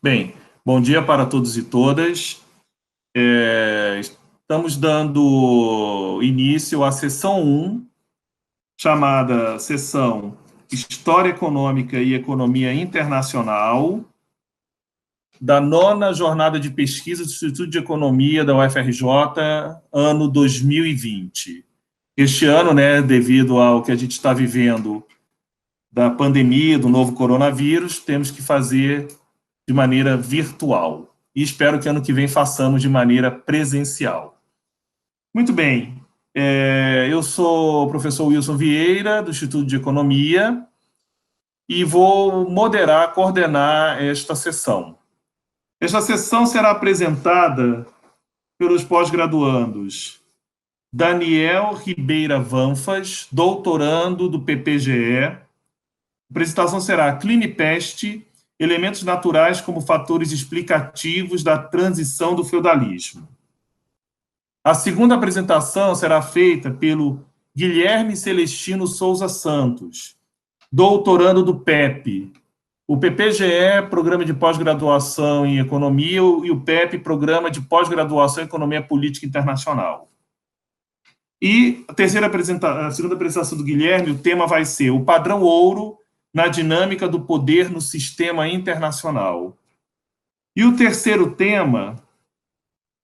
Bem, bom dia para todos e todas. Estamos dando início à sessão 1, chamada Sessão História Econômica e Economia Internacional, da 9ª Jornada de Pesquisa do Instituto de Economia da UFRJ, ano 2020. Este ano, devido ao que a gente está vivendo da pandemia, do novo coronavírus, temos que fazer de maneira virtual. E espero que ano que vem façamos de maneira presencial. Muito bem, eu sou o professor Wilson Vieira, do Instituto de Economia, e vou moderar, coordenar esta sessão. Esta sessão será apresentada pelos pós-graduandos Daniel Ribeira Vanfas, doutorando do PPGE. A apresentação será Clinipeste, elementos naturais como fatores explicativos da transição do feudalismo. A segunda apresentação será feita pelo Guilherme Celestino Souza Santos, doutorando do PEP. O PPGE, Programa de Pós-Graduação em Economia, e o PEP, Programa de Pós-Graduação em Economia Política Internacional. E a segunda apresentação do Guilherme, o tema vai ser o padrão ouro na dinâmica do poder no sistema internacional. E o terceiro tema,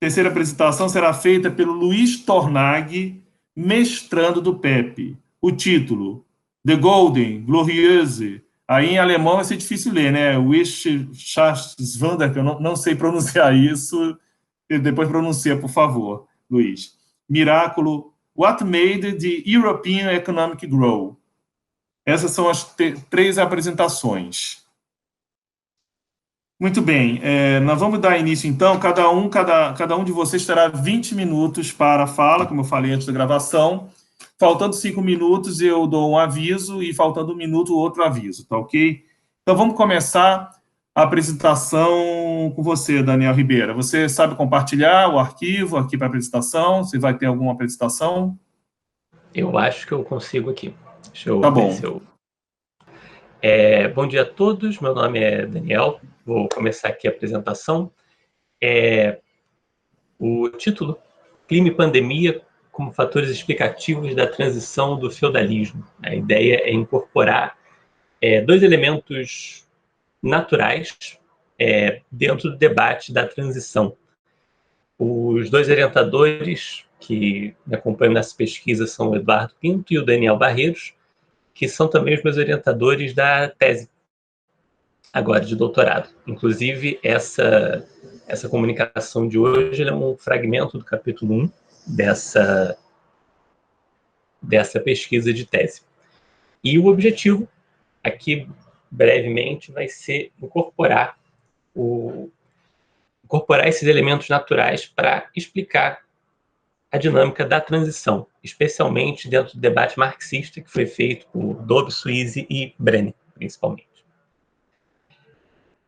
terceira apresentação, será feita pelo Luiz Tornag, mestrando do PEP. O título, The Golden, Glorieuse. Aí em alemão vai ser difícil ler, né? Wissenschaftswunder, que eu não sei pronunciar isso. Depois pronuncia, por favor, Luiz. Miraculo, What Made the European Economic Grow? Essas são as três apresentações. Muito bem, nós vamos dar início, então. Cada um de vocês terá 20 minutos para a fala, como eu falei antes da gravação. Faltando 5 minutos, eu dou um aviso, e faltando 1 minuto, outro aviso, tá ok? Então, vamos começar a apresentação com você, Daniel Ribeira. Você sabe compartilhar o arquivo aqui para a apresentação? Você vai ter alguma apresentação? Eu acho que eu consigo aqui. Deixa eu tá ver bom. se eu... Bom dia a todos, meu nome é Daniel, vou começar aqui a apresentação. O título, Clima e Pandemia como fatores explicativos da transição do feudalismo. A ideia é incorporar 2 elementos naturais dentro do debate da transição. Os 2 orientadores que me acompanham nessa pesquisa são o Eduardo Pinto e o Daniel Barreiros, que são também os meus orientadores da tese, agora de doutorado. Inclusive, essa comunicação de hoje é um fragmento do capítulo 1 dessa pesquisa de tese. E o objetivo, aqui brevemente, vai ser incorporar esses elementos naturais para explicar a dinâmica da transição, especialmente dentro do debate marxista que foi feito por Dovre, Suisse e Brenner, principalmente.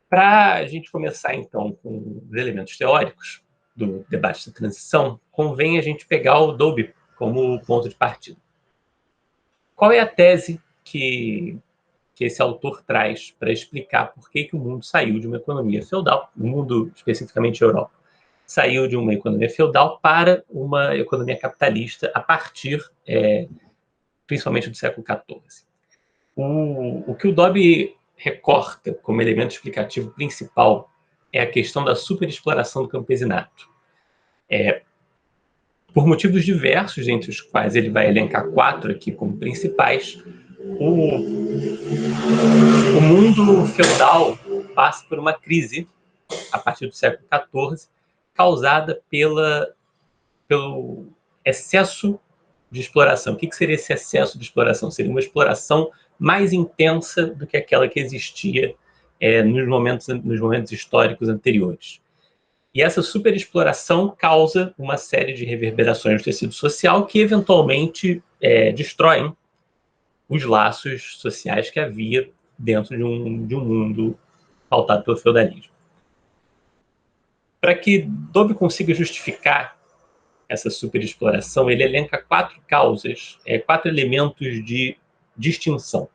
Para a gente começar, então, com os elementos teóricos do debate da transição, convém a gente pegar o Dovre como ponto de partida. Qual é a tese que esse autor traz para explicar por que o mundo saiu de uma economia feudal, o mundo, especificamente a Europa, saiu de uma economia feudal para uma economia capitalista a partir, principalmente, do século XIV. O que o Dovre recorta como elemento explicativo principal é a questão da superexploração do campesinato. Por motivos diversos, entre os quais ele vai elencar 4 aqui como principais, o mundo feudal passa por uma crise, a partir do século XIV, causada pelo excesso de exploração. O que seria esse excesso de exploração? Seria uma exploração mais intensa do que aquela que existia nos momentos históricos anteriores. E essa superexploração causa uma série de reverberações no tecido social que, eventualmente, destroem os laços sociais que havia dentro de um mundo pautado pelo feudalismo. Para que Dovre consiga justificar essa superexploração, ele elenca 4 causas, 4 elementos de distinção.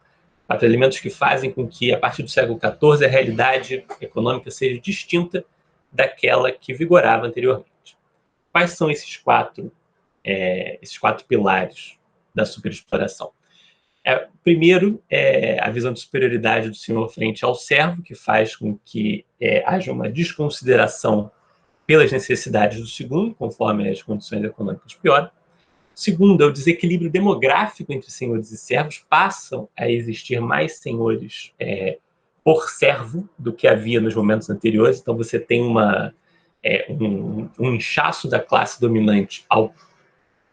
4 elementos que fazem com que, a partir do século XIV, a realidade econômica seja distinta daquela que vigorava anteriormente. Quais são esses quatro pilares da superexploração? Primeiro, a visão de superioridade do senhor frente ao servo, que faz com que haja uma desconsideração pelas necessidades do segundo, conforme as condições econômicas pioram. Segundo, é o desequilíbrio demográfico entre senhores e servos. Passam a existir mais senhores por servo do que havia nos momentos anteriores. Então, você tem um inchaço da classe dominante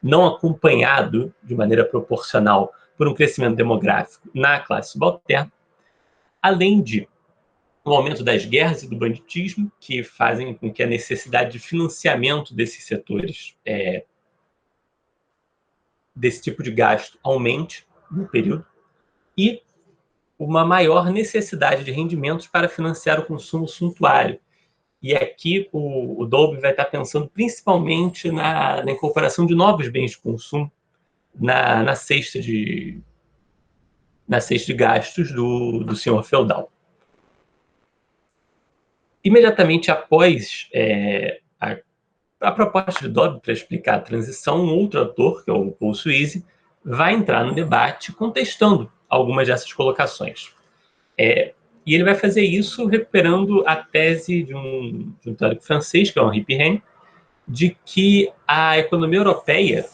não acompanhado de maneira proporcional por um crescimento demográfico na classe subalterna, além de o aumento das guerras e do banditismo, que fazem com que a necessidade de financiamento desses setores, desse tipo de gasto, aumente no período, e uma maior necessidade de rendimentos para financiar o consumo suntuário. E aqui o Dowlby vai estar pensando principalmente na incorporação de novos bens de consumo na cesta de gastos do senhor feudal. Imediatamente após a proposta de Dowlby para explicar a transição, um outro autor, que é o Paul Suisse, vai entrar no debate contestando algumas dessas colocações. E ele vai fazer isso recuperando a tese de um teórico francês, que é Henri Pirenne, de que a economia europeia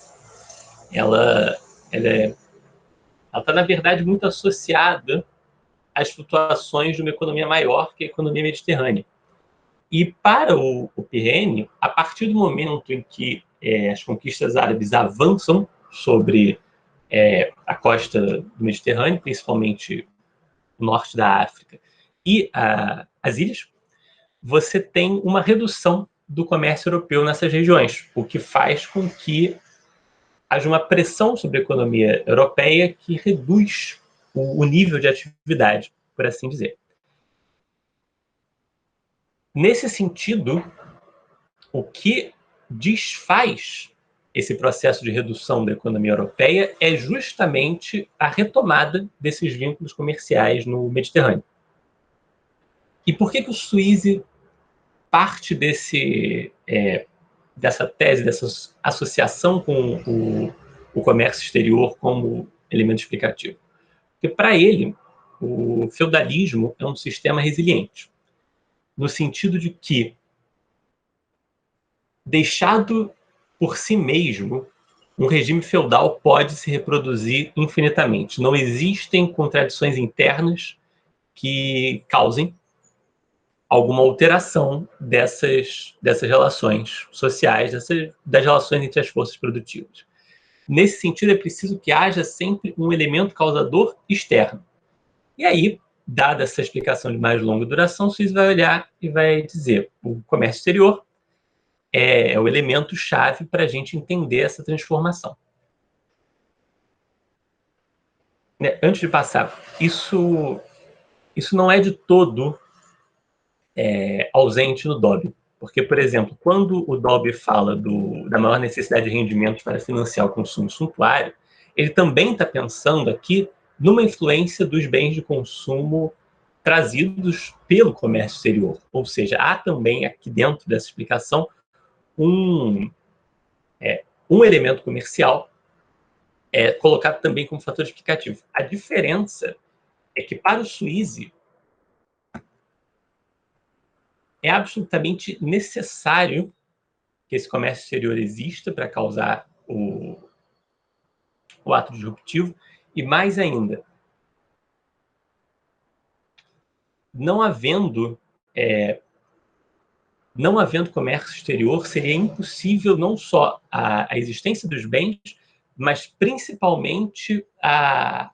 ela está, na verdade, muito associada às flutuações de uma economia maior, que é a economia mediterrânea. E para o Pirenne, a partir do momento em que as conquistas árabes avançam sobre a costa do Mediterrâneo, principalmente o norte da África e as ilhas, você tem uma redução do comércio europeu nessas regiões, o que faz com que haja uma pressão sobre a economia europeia que reduz o nível de atividade, por assim dizer. Nesse sentido, o que desfaz esse processo de redução da economia europeia é justamente a retomada desses vínculos comerciais no Mediterrâneo. E por que o Suisse parte dessa tese, dessa associação com o comércio exterior como elemento explicativo? Porque, para ele, o feudalismo é um sistema resiliente, no sentido de que, deixado por si mesmo, um regime feudal pode se reproduzir infinitamente. Não existem contradições internas que causem alguma alteração dessas relações sociais, das relações entre as forças produtivas. Nesse sentido, é preciso que haja sempre um elemento causador externo. E aí, dada essa explicação de mais longa duração, o Suisse vai olhar e vai dizer: o comércio exterior é o elemento-chave para a gente entender essa transformação. Antes de passar, isso não é de todo ausente no Dowlby. Porque, por exemplo, quando o Dowlby fala da maior necessidade de rendimentos para financiar o consumo suntuário, ele também está pensando aqui numa influência dos bens de consumo trazidos pelo comércio exterior. Ou seja, há também aqui dentro dessa explicação um elemento comercial colocado também como fator explicativo. A diferença é que, para o Suisse, é absolutamente necessário que esse comércio exterior exista para causar o ato disruptivo, e mais ainda, não havendo comércio exterior, seria impossível não só a existência dos bens, mas principalmente a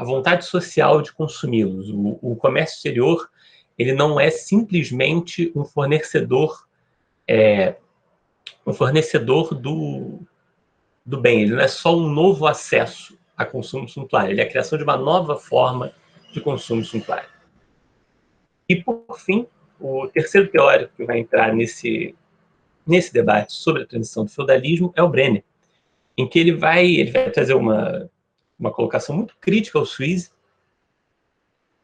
vontade social de consumi-los. O comércio exterior, ele não é simplesmente um fornecedor do bem, ele não é só um novo acesso a consumo suntuário, ele é a criação de uma nova forma de consumo suntuário. E, por fim, o terceiro teórico que vai entrar nesse debate sobre a transição do feudalismo é o Brenner, em que ele vai trazer uma colocação muito crítica ao Suisse,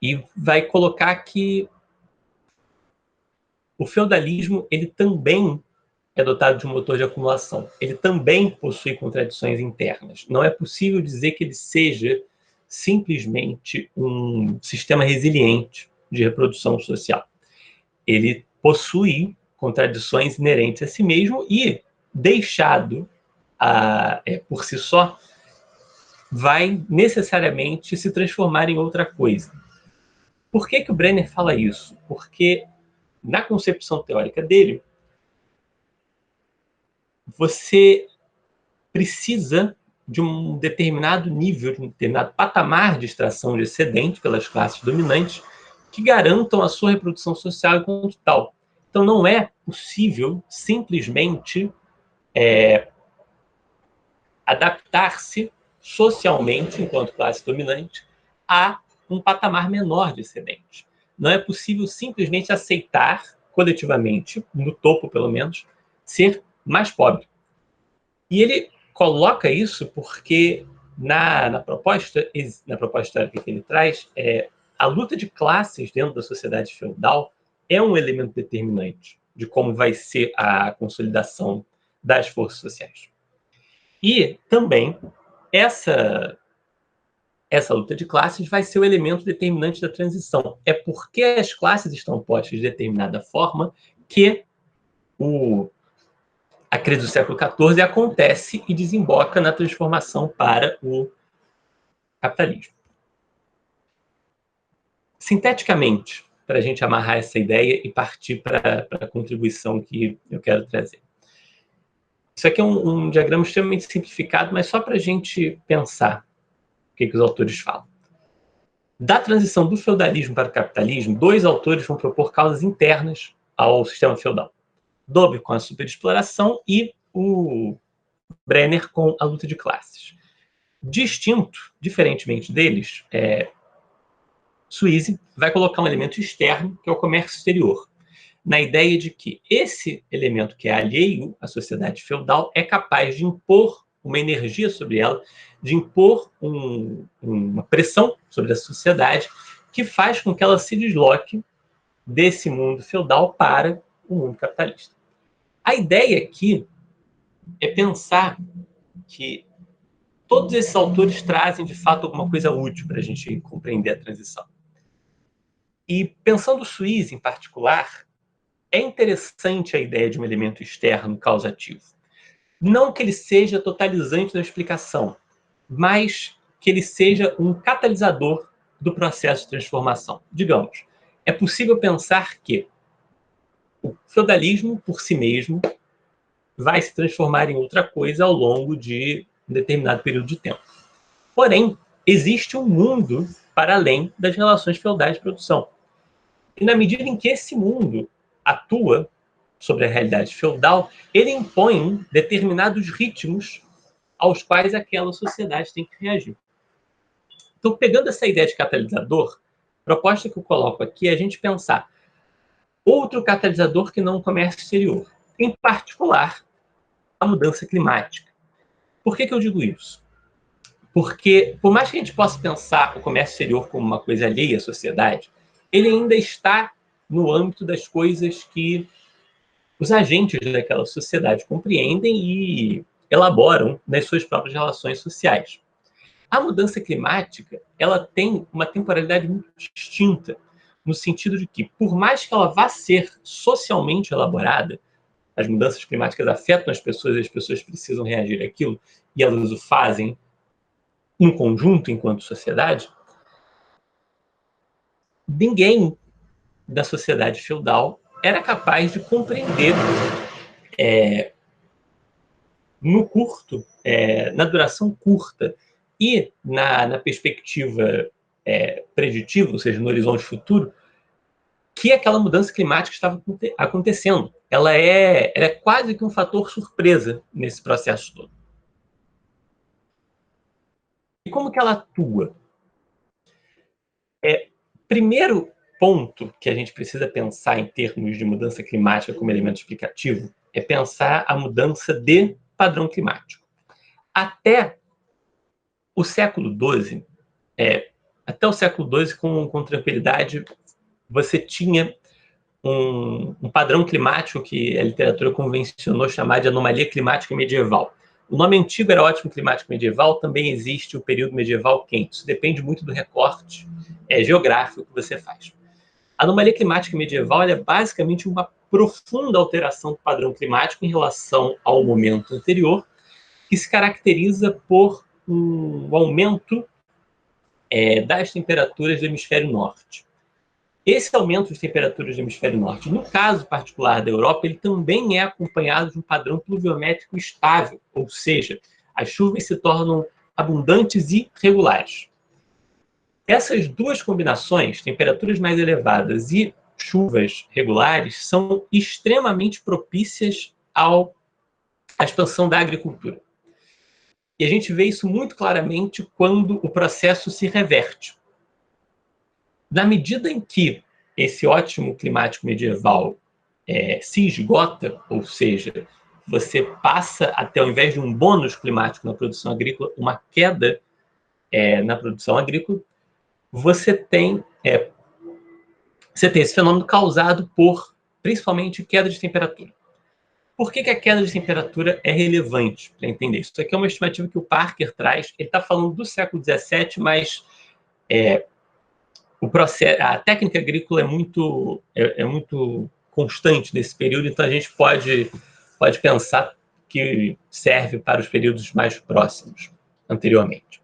e vai colocar que o feudalismo ele também é dotado de um motor de acumulação. Ele também possui contradições internas. Não é possível dizer que ele seja simplesmente um sistema resiliente de reprodução social. Ele possui contradições inerentes a si mesmo e, deixado por si só, vai necessariamente se transformar em outra coisa. Por que o Brenner fala isso? Porque, na concepção teórica dele, você precisa de um determinado nível, de um determinado patamar de extração de excedente pelas classes dominantes que garantam a sua reprodução social enquanto tal. Então, não é possível simplesmente adaptar-se socialmente, enquanto classe dominante, a um patamar menor de excedente. Não é possível simplesmente aceitar, coletivamente, no topo pelo menos, ser mais pobre. E ele coloca isso porque na proposta teórica que ele traz, a luta de classes dentro da sociedade feudal é um elemento determinante de como vai ser a consolidação das forças sociais. E também essa luta de classes vai ser o elemento determinante da transição. É porque as classes estão postas de determinada forma que a crise do século XIV acontece e desemboca na transformação para o capitalismo. Sinteticamente, para a gente amarrar essa ideia e partir para a contribuição que eu quero trazer. Isso aqui é um diagrama extremamente simplificado, mas só para a gente pensar o que os autores falam. Da transição do feudalismo para o capitalismo, dois autores vão propor causas internas ao sistema feudal. Dobbe com a superexploração e o Brenner com a luta de classes. Diferentemente deles, Suisse vai colocar um elemento externo, que é o comércio exterior, na ideia de que esse elemento que é alheio à sociedade feudal é capaz de impor uma energia sobre ela, de impor uma pressão sobre a sociedade que faz com que ela se desloque desse mundo feudal para o mundo capitalista. A ideia aqui é pensar que todos esses autores trazem, de fato, alguma coisa útil para a gente compreender a transição. E pensando o Suisse, em particular, é interessante a ideia de um elemento externo causativo. Não que ele seja totalizante da explicação, mas que ele seja um catalisador do processo de transformação. Digamos, é possível pensar que o feudalismo, por si mesmo, vai se transformar em outra coisa ao longo de um determinado período de tempo. Porém, existe um mundo para além das relações feudais de produção. E na medida em que esse mundo atua sobre a realidade feudal, ele impõe determinados ritmos aos quais aquela sociedade tem que reagir. Então, pegando essa ideia de catalisador, a proposta que eu coloco aqui é a gente pensar outro catalisador que não o comércio exterior, em particular, a mudança climática. Por que eu digo isso? Porque, por mais que a gente possa pensar o comércio exterior como uma coisa alheia à sociedade, ele ainda está no âmbito das coisas que os agentes daquela sociedade compreendem e elaboram nas suas próprias relações sociais. A mudança climática, ela tem uma temporalidade muito distinta, no sentido de que, por mais que ela vá ser socialmente elaborada, as mudanças climáticas afetam as pessoas precisam reagir àquilo, e elas o fazem em conjunto, enquanto sociedade, ninguém da sociedade feudal era capaz de compreender no curto, na duração curta e na perspectiva preditiva, ou seja, no horizonte futuro, que aquela mudança climática estava acontecendo. Ela é quase que um fator surpresa nesse processo todo. E como que ela atua? Primeiro ponto que a gente precisa pensar em termos de mudança climática como elemento explicativo é pensar a mudança de padrão climático. Até o século XII, até o século XII, com tranquilidade, você tinha um padrão climático que a literatura convencionou chamar de anomalia climática medieval. O nome antigo era ótimo climático medieval, também existe o período medieval quente. Isso depende muito do recorte geográfico que você faz. A anomalia climática medieval é basicamente uma profunda alteração do padrão climático em relação ao momento anterior, que se caracteriza por um aumento das temperaturas do hemisfério norte. Esse aumento de temperaturas do hemisfério norte, no caso particular da Europa, ele também é acompanhado de um padrão pluviométrico estável, ou seja, as chuvas se tornam abundantes e regulares. Essas duas combinações, temperaturas mais elevadas e chuvas regulares, são extremamente propícias à expansão da agricultura. E a gente vê isso muito claramente quando o processo se reverte. Na medida em que esse ótimo climático medieval se esgota, ou seja, você passa a ter, ao invés de um bônus climático na produção agrícola, uma queda na produção agrícola, você tem esse fenômeno causado por, principalmente, queda de temperatura. Por que a queda de temperatura é relevante para entender isso? Isso aqui é uma estimativa que o Parker traz. Ele está falando do século XVII, mas a técnica agrícola é muito constante nesse período, então a gente pode pensar que serve para os períodos mais próximos, anteriormente.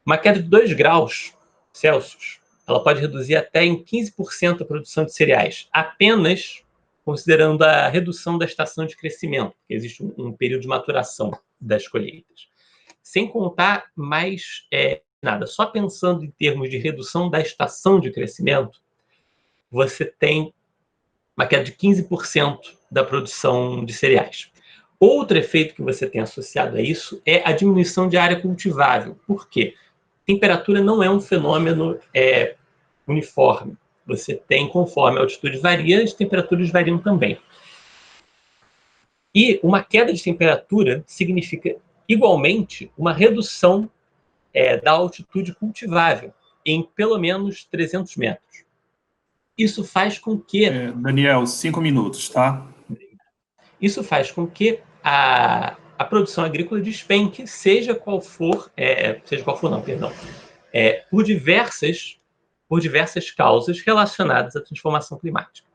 Uma queda de 2 graus Celsius, ela pode reduzir até em 15% a produção de cereais, apenas considerando a redução da estação de crescimento, que existe um período de maturação das colheitas. Sem contar mais nada, só pensando em termos de redução da estação de crescimento, você tem uma queda de 15% da produção de cereais. Outro efeito que você tem associado a isso é a diminuição de área cultivável. Por quê? Temperatura não é um fenômeno uniforme. Você tem, conforme a altitude varia, as temperaturas variam também. E uma queda de temperatura significa, igualmente, uma redução da altitude cultivável em pelo menos 300 metros. Isso faz com que... Daniel, 5 minutos, tá? Isso faz com que a produção agrícola despenque, seja qual for não, perdão, por diversas causas relacionadas à transformação climática.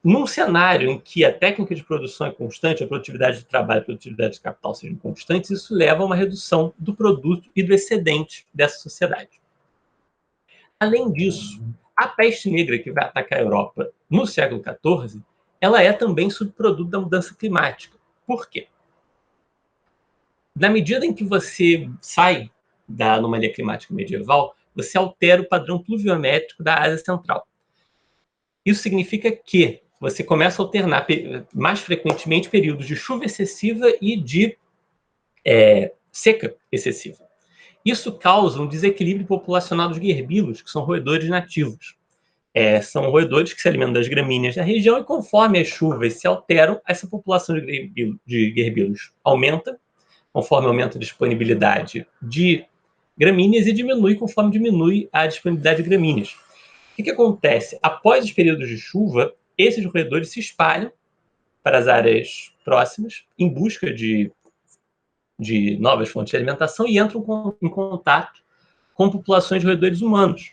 Num cenário em que a técnica de produção é constante, a produtividade de trabalho e a produtividade de capital sejam constantes, isso leva a uma redução do produto e do excedente dessa sociedade. Além disso, a peste negra que vai atacar a Europa no século XIV, ela é também subproduto da mudança climática. Por quê? Na medida em que você sai da anomalia climática medieval, você altera o padrão pluviométrico da Ásia Central. Isso significa que você começa a alternar mais frequentemente períodos de chuva excessiva e de seca excessiva. Isso causa um desequilíbrio populacional dos guerbilos, que são roedores nativos. São roedores que se alimentam das gramíneas da região e, conforme as chuvas se alteram, essa população de guerbilos aumenta, conforme aumenta a disponibilidade de gramíneas, e diminui conforme diminui a disponibilidade de gramíneas. O que acontece? Após os períodos de chuva, esses roedores se espalham para as áreas próximas em busca de novas fontes de alimentação e entram em contato com populações de roedores humanos,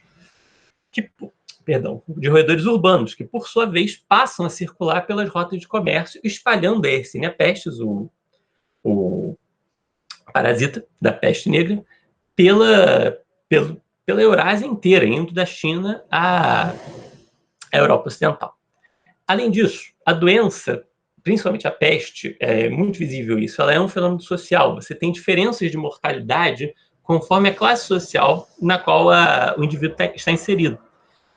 de roedores urbanos, que, por sua vez, passam a circular pelas rotas de comércio, espalhando a Yersinia pestis, o parasita da peste negra, pela Eurásia inteira, indo da China à Europa Ocidental. Além disso, a doença, principalmente a peste, é muito visível isso, ela é um fenômeno social. Você tem diferenças de mortalidade conforme a classe social na qual o indivíduo está inserido.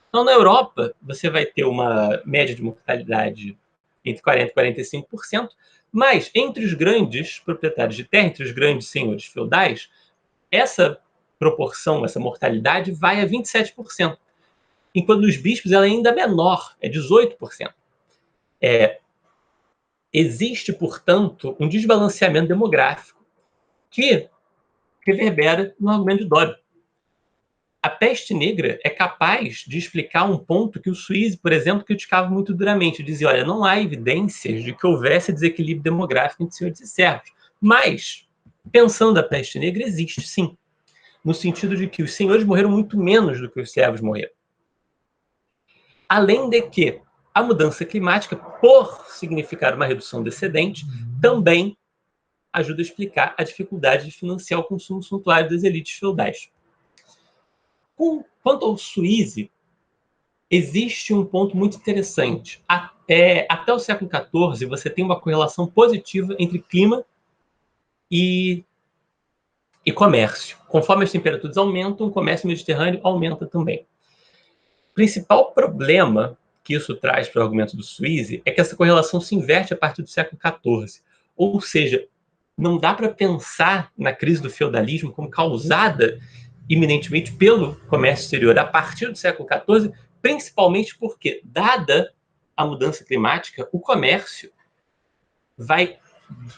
Então, na Europa, você vai ter uma média de mortalidade entre 40% e 45%, mas entre os grandes proprietários de terra, entre os grandes senhores feudais, essa proporção, essa mortalidade vai a 27%. Enquanto nos bispos ela é ainda menor, é 18%. Existe, portanto, um desbalanceamento demográfico que reverbera no argumento de Dobbs. A peste negra é capaz de explicar um ponto que o Suisse, por exemplo, criticava muito duramente. Dizia, olha, não há evidências de que houvesse desequilíbrio demográfico entre senhores e servos. Mas, pensando a peste negra, existe sim. No sentido de que os senhores morreram muito menos do que os servos morreram. Além de que a mudança climática, por significar uma redução do excedente, também ajuda a explicar a dificuldade de financiar o consumo suntuário das elites feudais. Quanto ao Suisse, existe um ponto muito interessante. Até o século XIV, você tem uma correlação positiva entre clima e comércio. Conforme as temperaturas aumentam, o comércio mediterrâneo aumenta também. O principal problema que isso traz para o argumento do Suisse é que essa correlação se inverte a partir do século XIV. Ou seja, não dá para pensar na crise do feudalismo como causada iminentemente pelo comércio exterior a partir do século XIV, principalmente porque, dada a mudança climática, o comércio vai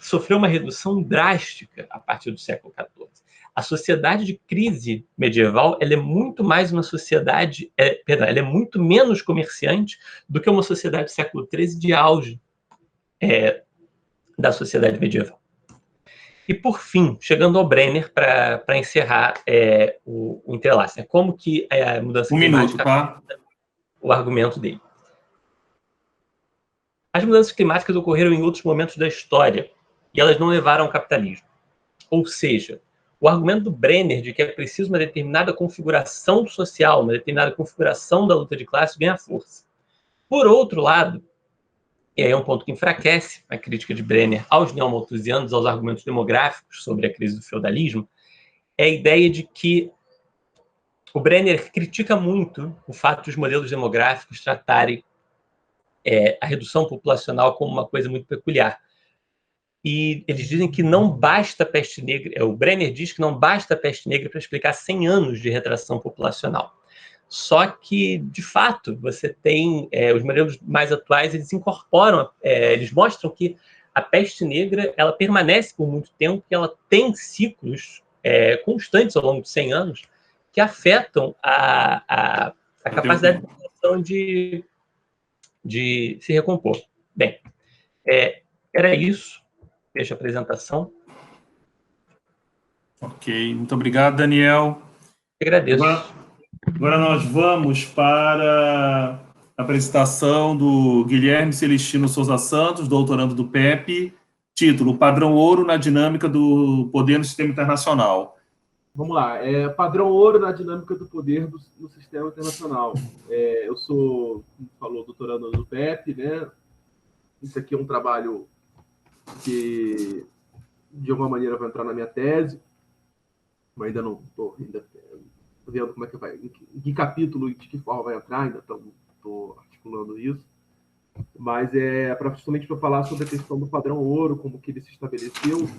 sofrer uma redução drástica a partir do século XIV. A sociedade de crise medieval ela é muito mais uma sociedade, ela é muito menos comerciante do que uma sociedade do século XIII de auge da sociedade medieval. E, por fim, chegando ao Brenner, para encerrar o entrelace, né? Como que a mudança climática afeta o argumento dele. As mudanças climáticas ocorreram em outros momentos da história e elas não levaram ao capitalismo. Ou seja, o argumento do Brenner de que é preciso uma determinada configuração social, uma determinada configuração da luta de classe ganha força. Por outro lado, e aí é um ponto que enfraquece a crítica de Brenner aos neomalthusianos, aos argumentos demográficos sobre a crise do feudalismo, é a ideia de que o Brenner critica muito o fato de os modelos demográficos tratarem a redução populacional como uma coisa muito peculiar. E eles dizem que não basta a peste negra, o Brenner diz que não basta a peste negra para explicar 100 anos de retração populacional. Só que, de fato, você tem os modelos mais atuais, eles incorporam, eles mostram que a peste negra ela permanece por muito tempo e ela tem ciclos constantes ao longo de 100 anos que afetam a capacidade da população de se recompor. Bem, era isso. Fecha a apresentação. Ok, muito obrigado, Daniel. Eu agradeço. Agora nós vamos para a apresentação do Guilherme Celestino Souza Santos, doutorando do PEP, título Padrão Ouro na dinâmica do poder no sistema internacional. Vamos lá, padrão ouro na dinâmica do poder no sistema internacional. Eu sou, como falou, doutorando no PEP, né? Isso aqui é um trabalho que, de alguma maneira, vai entrar na minha tese, mas ainda não estou vendo como é que vai, em que capítulo e de que forma vai entrar, ainda estou articulando isso. Mas justamente para falar sobre a questão do padrão ouro, como que ele se estabeleceu,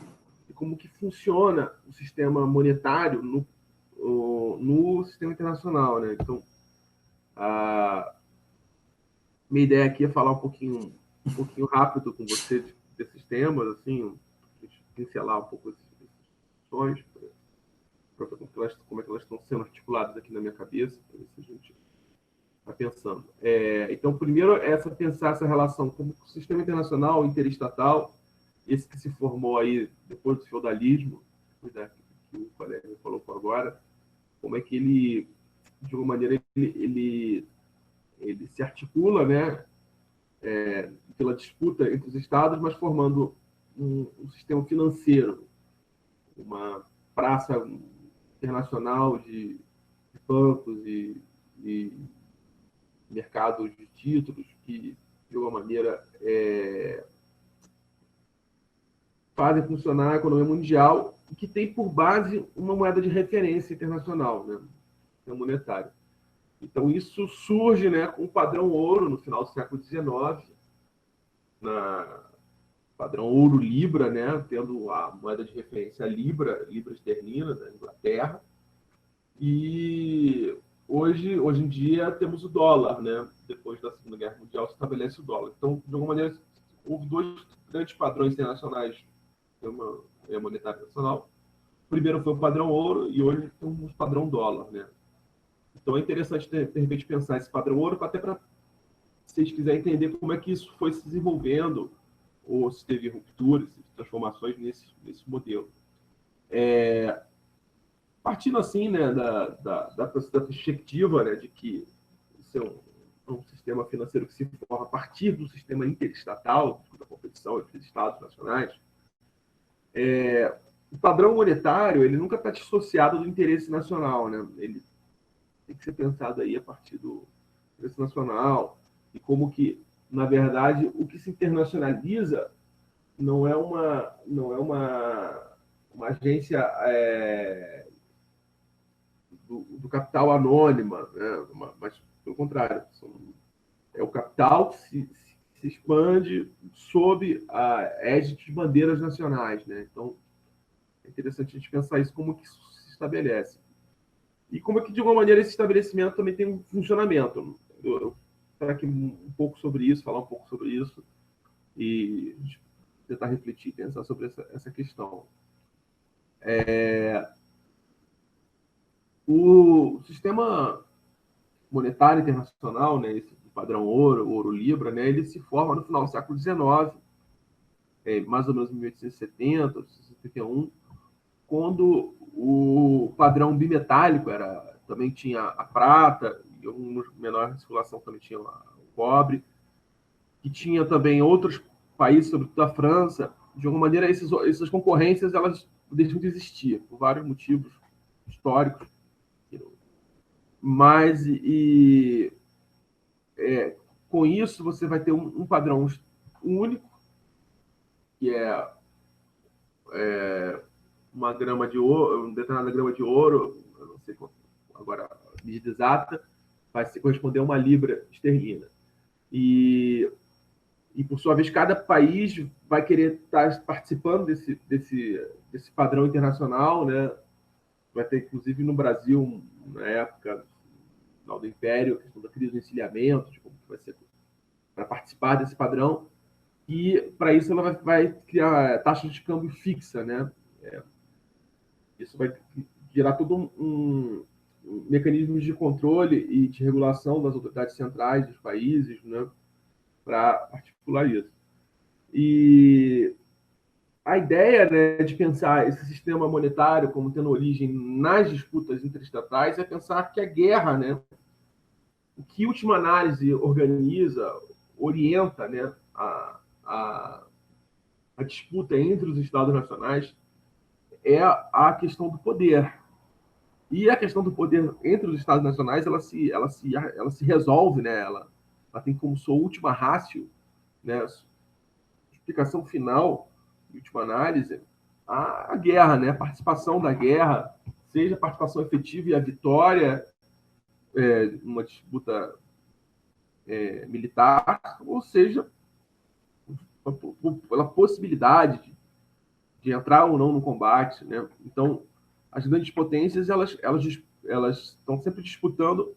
como que funciona o sistema monetário no sistema internacional, né? Então, minha ideia aqui é falar um pouquinho rápido com você desses temas, assim, pincelar um pouco essas questões, como é que elas estão sendo articuladas aqui na minha cabeça, para ver se a gente está pensando. Então, primeiro, pensar essa relação como o sistema internacional interestatal, esse que se formou aí depois do feudalismo, né, que o colega colocou agora, como é que ele, de alguma maneira, ele se articula, né, pela disputa entre os estados, mas formando um sistema financeiro, uma praça internacional de bancos e mercados de títulos que, de alguma maneira, fazem funcionar a economia mundial e que tem por base uma moeda de referência internacional, né, monetário. Então, isso surge, né, com o padrão ouro no final do século XIX, padrão ouro-libra, né, tendo a moeda de referência a libra esterlina da Inglaterra. E hoje em dia, temos o dólar, né? Depois da Segunda Guerra Mundial, se estabelece o dólar. Então, de alguma maneira, houve dois grandes padrões internacionais, uma monetária nacional, primeiro foi o padrão ouro e hoje temos o padrão dólar, né? Então é interessante, de repente, pensar esse padrão ouro, até para, se vocês quiserem entender como é que isso foi se desenvolvendo, ou se teve rupturas, transformações nesse modelo. Partindo assim, né, da perspectiva, né, de que isso é um sistema financeiro que se forma a partir do sistema interestatal, da competição entre estados nacionais, o padrão monetário ele nunca está dissociado do interesse nacional, né? Ele tem que ser pensado aí a partir do interesse nacional e como que, na verdade, o que se internacionaliza não é uma agência do capital anônima, né? Mas, pelo contrário, é o capital que se expande sob a égide de bandeiras nacionais, né? Então, é interessante a gente pensar isso, como que isso se estabelece. E como é que, de alguma maneira, esse estabelecimento também tem um funcionamento. Eu falar aqui um pouco sobre isso, falar um pouco sobre isso e tentar refletir, pensar sobre essa questão. O sistema monetário internacional, né, esse padrão ouro, ouro-libra, né, ele se forma no final do século XIX, mais ou menos em 1870, 1871, quando o padrão bimetálico também tinha a prata, e em menor circulação também tinha o cobre, que tinha também outros países, sobretudo a França. De alguma maneira, essas concorrências elas deixam de existir, por vários motivos históricos. Mas, com isso, você vai ter um padrão único, que é uma grama de ouro, uma determinada grama de ouro, eu não sei quanto, agora a medida exata, vai se corresponder a uma libra esterlina. E, por sua vez, cada país vai querer estar participando desse padrão internacional, né? Vai ter, inclusive, no Brasil, na época do Império, a questão da crise do encilhamento, de como vai ser para participar desse padrão. E, para isso, ela vai criar taxa de câmbio fixa, né? Isso vai gerar todo um mecanismo de controle e de regulação das autoridades centrais dos países, né, para articular isso. E a ideia, né, de pensar esse sistema monetário como tendo origem nas disputas interestatais é pensar que a guerra, né, o que, em última análise, organiza, orienta, né, a disputa entre os estados nacionais é a questão do poder. E a questão do poder entre os estados nacionais, ela se resolve, né? Ela tem como sua última ratio, né, explicação final, última análise, a guerra, né? A participação da guerra, seja a participação efetiva e a vitória numa disputa militar, ou seja, pela possibilidade de entrar ou não no combate, né? Então, as grandes potências elas estão sempre disputando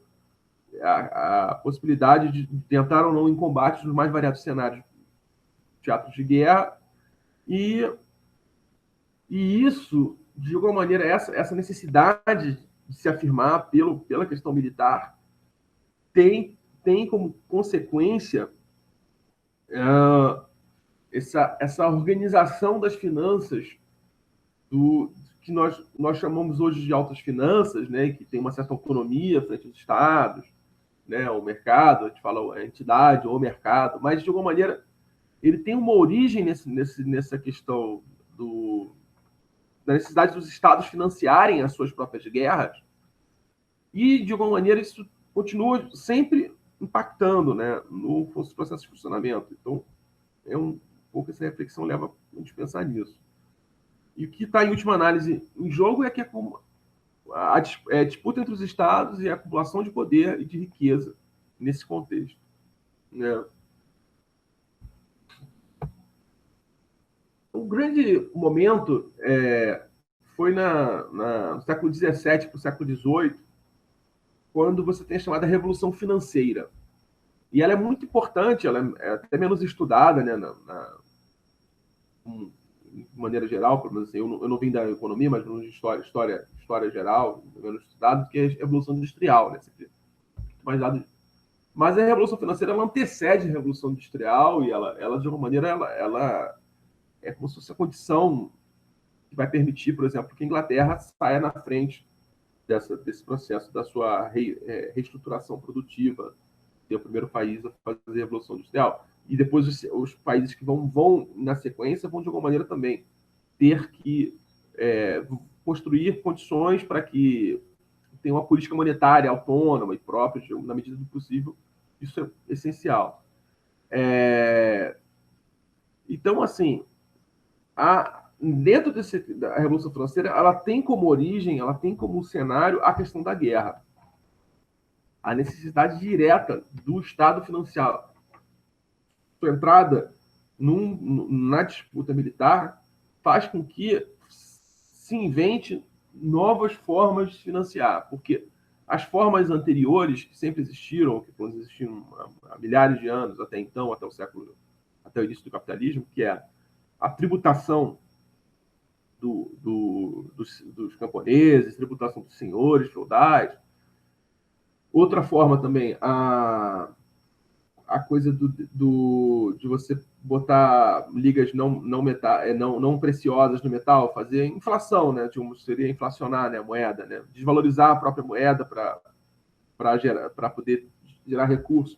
a possibilidade de entrar ou não em combates nos mais variados cenários, teatros de guerra, e isso, de alguma maneira, essa necessidade de se afirmar pela questão militar tem como consequência essa organização das finanças que nós chamamos hoje de altas finanças, né, que tem uma certa autonomia frente aos estados, né, o mercado, a gente fala a entidade ou o mercado, mas, de alguma maneira, ele tem uma origem nessa questão da necessidade dos estados financiarem as suas próprias guerras, e, de alguma maneira, isso continua sempre impactando, né, no processo de funcionamento. Então, um pouco essa reflexão leva a gente pensar nisso. E o que está, em última análise, em jogo é que a disputa entre os estados e a acumulação de poder e de riqueza nesse contexto, né? O grande momento foi no século XVII para o século XVIII, quando você tem a chamada Revolução Financeira. E ela é muito importante, ela é até menos estudada, né, de maneira geral, pelo menos assim, eu não vim da economia, mas de história geral, menos estudado, que é a Revolução Industrial, né? Mais dado. Mas a Revolução Financeira ela antecede a Revolução Industrial e ela de alguma maneira, ela é como se fosse a condição que vai permitir, por exemplo, que a Inglaterra saia na frente desse processo da sua reestruturação produtiva, ser o primeiro país a fazer a Revolução Industrial. E depois os países que vão na sequência vão, de alguma maneira, também ter que construir condições para que tenha uma política monetária autônoma e própria, na medida do possível. Isso é essencial. Então, assim, dentro da Revolução Financeira, ela tem como origem, ela tem como cenário a questão da guerra. A necessidade direta do Estado financiar sua entrada na disputa militar faz com que se invente novas formas de se financiar, porque as formas anteriores, que sempre existiram, que existiram há milhares de anos, até então, até o início do capitalismo, que é a tributação dos camponeses, tributação dos senhores feudais. Outra forma também, a coisa de você botar ligas não preciosas no metal, fazer inflação, né? Seria inflacionar, né, a moeda, né? Desvalorizar a própria moeda para poder gerar recursos.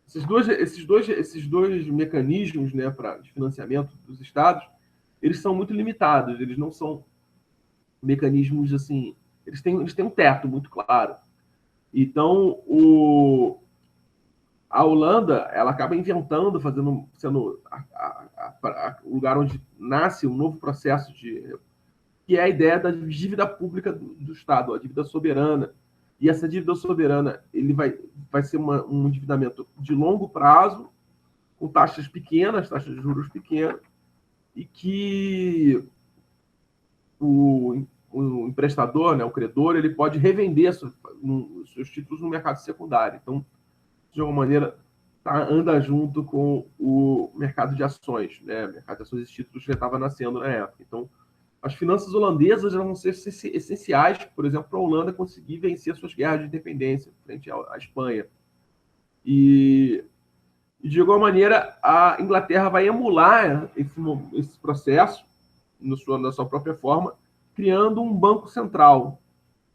Esses dois mecanismos, né, de financiamento dos estados, eles são muito limitados, eles não são mecanismos assim, eles têm um teto muito claro. Então, a Holanda, ela acaba inventando, sendo o lugar onde nasce um novo processo que é a ideia da dívida pública do Estado, a dívida soberana. E essa dívida soberana, ele vai ser um endividamento de longo prazo, com taxas pequenas, taxas de juros pequenas, e que o emprestador, né, o credor, ele pode revender seus títulos no mercado secundário. Então, de alguma maneira, anda junto com o mercado de ações, né? O mercado de ações e títulos já estava nascendo na época. Então, as finanças holandesas vão ser essenciais, por exemplo, para a Holanda conseguir vencer suas guerras de independência frente à Espanha. E de alguma maneira, a Inglaterra vai emular esse processo na sua própria forma, criando um banco central.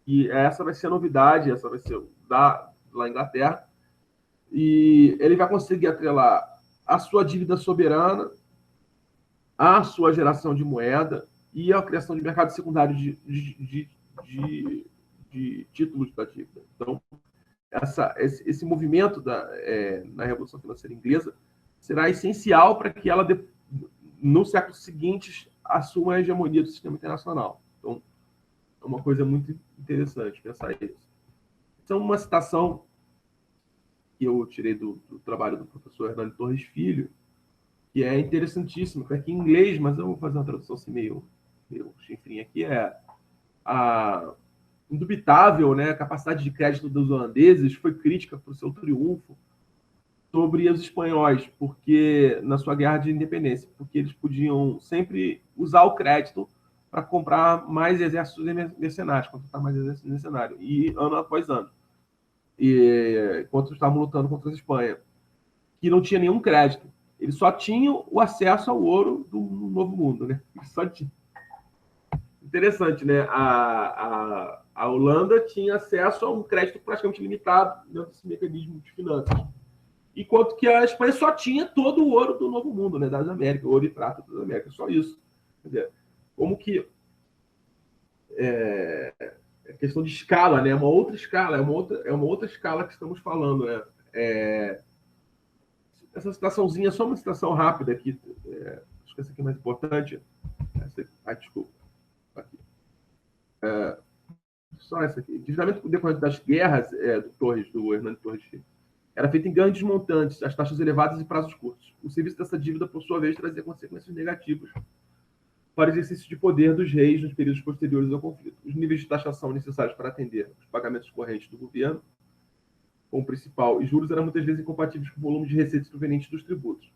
E essa vai ser a novidade, essa vai ser lá na Inglaterra. E ele vai conseguir atrelar a sua dívida soberana, a sua geração de moeda e a criação de mercado secundário de títulos da dívida. Então, esse movimento na Revolução Financeira Inglesa será essencial para que ela, no século seguinte, assuma a hegemonia do sistema internacional. Então, é uma coisa muito interessante pensar isso. Então, uma citação que eu tirei do trabalho do professor Hernani Torres Filho, que é interessantíssimo, que é aqui em inglês, mas eu vou fazer uma tradução assim meio chifrinha aqui, indubitável, né, a capacidade de crédito dos holandeses foi crítica para o seu triunfo sobre os espanhóis, porque na sua guerra de independência, porque eles podiam sempre usar o crédito para comprar mais exércitos mercenários, contratar mais exércitos mercenários, e ano após ano. Enquanto estavam lutando contra a Espanha, que não tinha nenhum crédito. Eles só tinham o acesso ao ouro do Novo Mundo, né? Só tinha. Interessante, né? A Holanda tinha acesso a um crédito praticamente limitado dentro desse mecanismo de finanças. Enquanto que a Espanha só tinha todo o ouro do Novo Mundo, né? Das Américas, ouro e prata das Américas, só isso. Quer dizer, como que é questão de escala, né? É uma outra escala, é uma outra escala que estamos falando, né? Essa citaçãozinha, só uma citação rápida aqui, acho que essa aqui é mais importante. Desculpa. Aqui. Só essa aqui. O endividamento decorrente das guerras do Hernani Torres Filho era feito em grandes montantes, as taxas elevadas e prazos curtos. O serviço dessa dívida, por sua vez, trazia consequências negativas para o exercício de poder dos reis nos períodos posteriores ao conflito. Os níveis de taxação necessários para atender os pagamentos correntes do governo, com o principal e juros, eram muitas vezes incompatíveis com o volume de receitas provenientes dos tributos.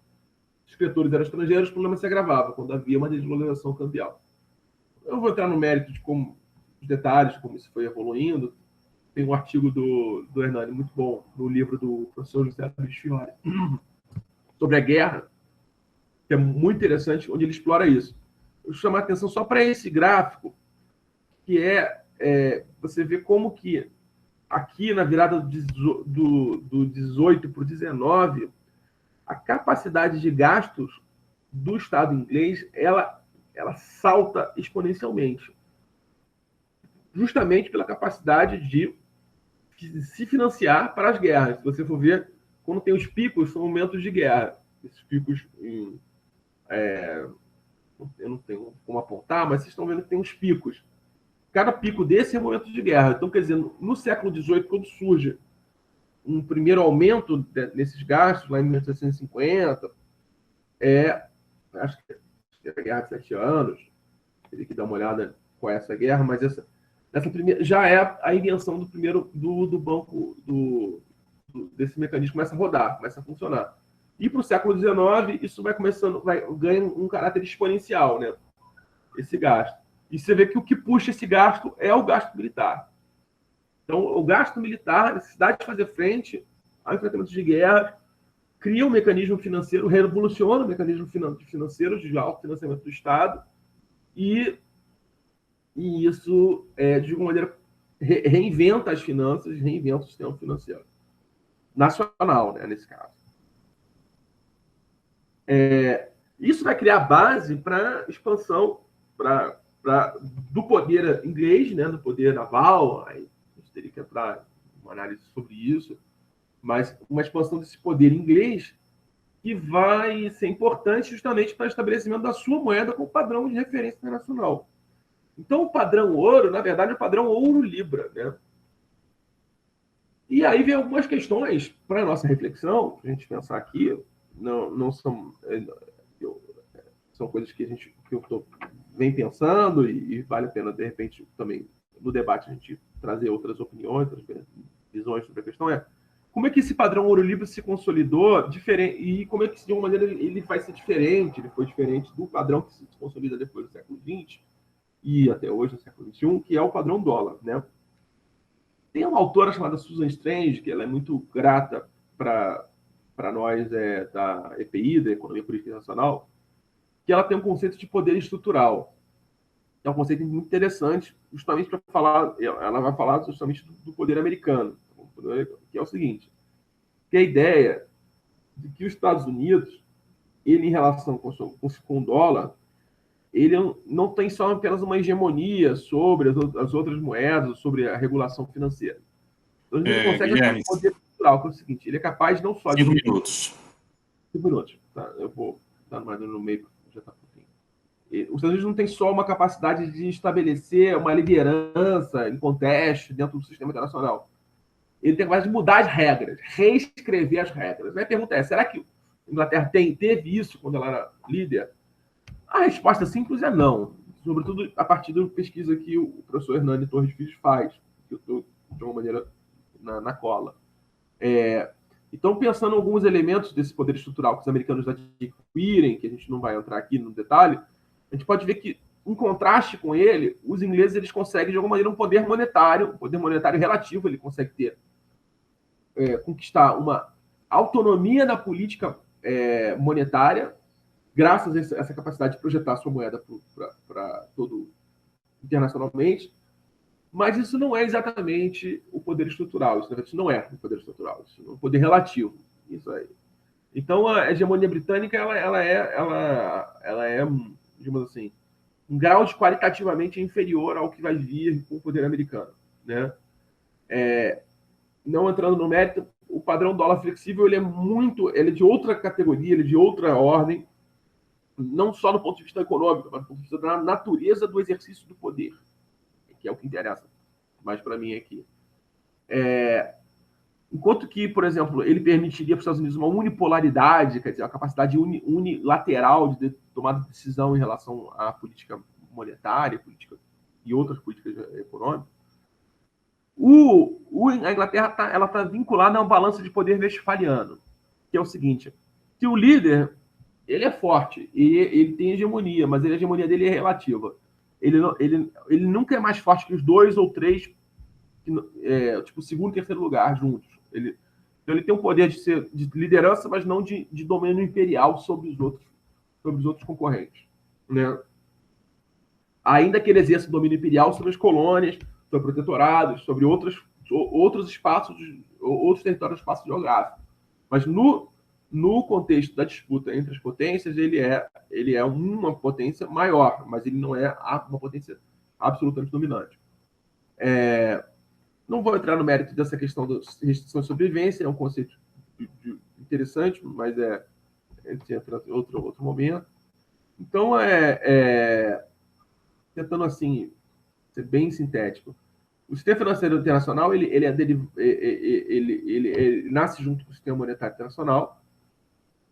escritores eram estrangeiros, o problema se agravava quando havia uma desvalorização cambial. Eu vou entrar no mérito de como os detalhes, como isso foi evoluindo. Tem um artigo do Hernani muito bom no livro do professor José Luiz Fiore sobre a guerra, que é muito interessante, onde ele explora isso. Eu chamo a atenção só para esse gráfico, que você vê como que aqui na virada do 18 para o 19, a capacidade de gastos do Estado inglês ela salta exponencialmente, justamente pela capacidade de se financiar para as guerras. Se você for ver, quando tem os picos, são momentos de guerra. Esses picos, eu não tenho como apontar, mas vocês estão vendo que tem uns picos. Cada pico desse é um momento de guerra. Então, quer dizer, no século XVIII, quando surge um primeiro aumento nesses gastos, lá em 1850, acho que é a Guerra de 7 Anos, teria que dar uma olhada qual é essa guerra, mas essa primeira já é a invenção do banco, desse mecanismo começa a rodar, começa a funcionar. E para o século XIX, isso ganha um caráter exponencial, né? Esse gasto. E você vê que o que puxa esse gasto é o gasto militar. Então, o gasto militar, a necessidade de fazer frente ao enfrentamento de guerra, cria um mecanismo financeiro, revoluciona o mecanismo financeiro de autofinanciamento do Estado, e isso, de alguma maneira, reinventa as finanças, reinventa o sistema financeiro nacional, né, nesse caso. Isso vai criar base para expansão do poder inglês, né, do poder naval. Aí a gente teria que entrar em uma análise sobre isso, mas uma expansão desse poder inglês que vai ser importante justamente para o estabelecimento da sua moeda como padrão de referência internacional. Então, o padrão ouro, na verdade, é o padrão ouro-libra, né? E aí vem algumas questões para a nossa reflexão, para a gente pensar aqui, não são coisas que eu venho pensando, e vale a pena, de repente, também, no debate, a gente trazer outras opiniões, outras visões sobre a questão. Como é que esse padrão ouro-libra se consolidou diferente, e como é que, de uma maneira, ele vai ser diferente, ele foi diferente do padrão que se consolida depois do século XX, e até hoje, no século XXI, que é o padrão dólar, né? Tem uma autora chamada Susan Strange, que ela é muito grata para nós da EPI, da Economia Política Internacional, que ela tem um conceito de poder estrutural. É um conceito muito interessante, justamente para falar, ela vai falar justamente do poder americano, que é o seguinte, que a ideia de que os Estados Unidos, ele em relação com o dólar, ele não tem só apenas uma hegemonia sobre as outras moedas, sobre a regulação financeira. Então, ele consegue ter um poder estrutural, que é o seguinte, ele é capaz não só de... 5 minutos. 5 minutos. Tá, eu vou dar mais no meio, já está por fim. Os Estados Unidos não tem só uma capacidade de estabelecer uma liderança em contexto dentro do sistema internacional. Ele tem a capacidade de mudar as regras, reescrever as regras. Aí a pergunta é, será que a Inglaterra teve isso quando ela era líder? A resposta simples é não, sobretudo a partir da pesquisa que o professor Hernani Torres Filho faz, que eu estou, de uma maneira, na cola. Então, pensando em alguns elementos desse poder estrutural que os americanos adquirem, que a gente não vai entrar aqui no detalhe, a gente pode ver que, em contraste com ele, os ingleses eles conseguem, de alguma maneira, um poder monetário relativo, ele consegue ter, conquistar uma autonomia na política monetária, graças a essa capacidade de projetar sua moeda para todo internacionalmente, mas isso não é exatamente o poder estrutural, isso não é o poder estrutural, isso é um poder relativo, isso aí. Então, a hegemonia britânica, ela é, digamos assim, um grau de qualitativamente inferior ao que vai vir com o poder americano, né? Não entrando no mérito, o padrão dólar flexível, ele é de outra categoria, ele é de outra ordem, não só do ponto de vista econômico, mas do ponto de vista da natureza do exercício do poder, que é o que interessa mais para mim aqui. Enquanto que, por exemplo, ele permitiria para os Estados Unidos uma unipolaridade, quer dizer, a capacidade unilateral de tomada de decisão em relação à política monetária, e outras políticas econômicas, a Inglaterra está vinculada a um balanço de poder westphaliano, que é o seguinte, que o líder ele é forte, e ele tem hegemonia, mas a hegemonia dele é relativa. Ele nunca é mais forte que os 2 ou 3, tipo, segundo e terceiro lugar juntos. Então ele tem um poder de liderança, mas não de domínio imperial sobre os outros concorrentes, né? Ainda que ele exerça domínio imperial sobre as colônias, sobre protetorados, sobre outros espaços, outros territórios do espaço geográfico. Mas no contexto da disputa entre as potências, ele é uma potência maior, mas ele não é uma potência absolutamente dominante. Não vou entrar no mérito dessa questão da restrição de sobrevivência, é um conceito interessante, mas a gente entra em outro momento. Então, tentando assim ser bem sintético, o sistema financeiro internacional ele nasce junto com o sistema monetário internacional.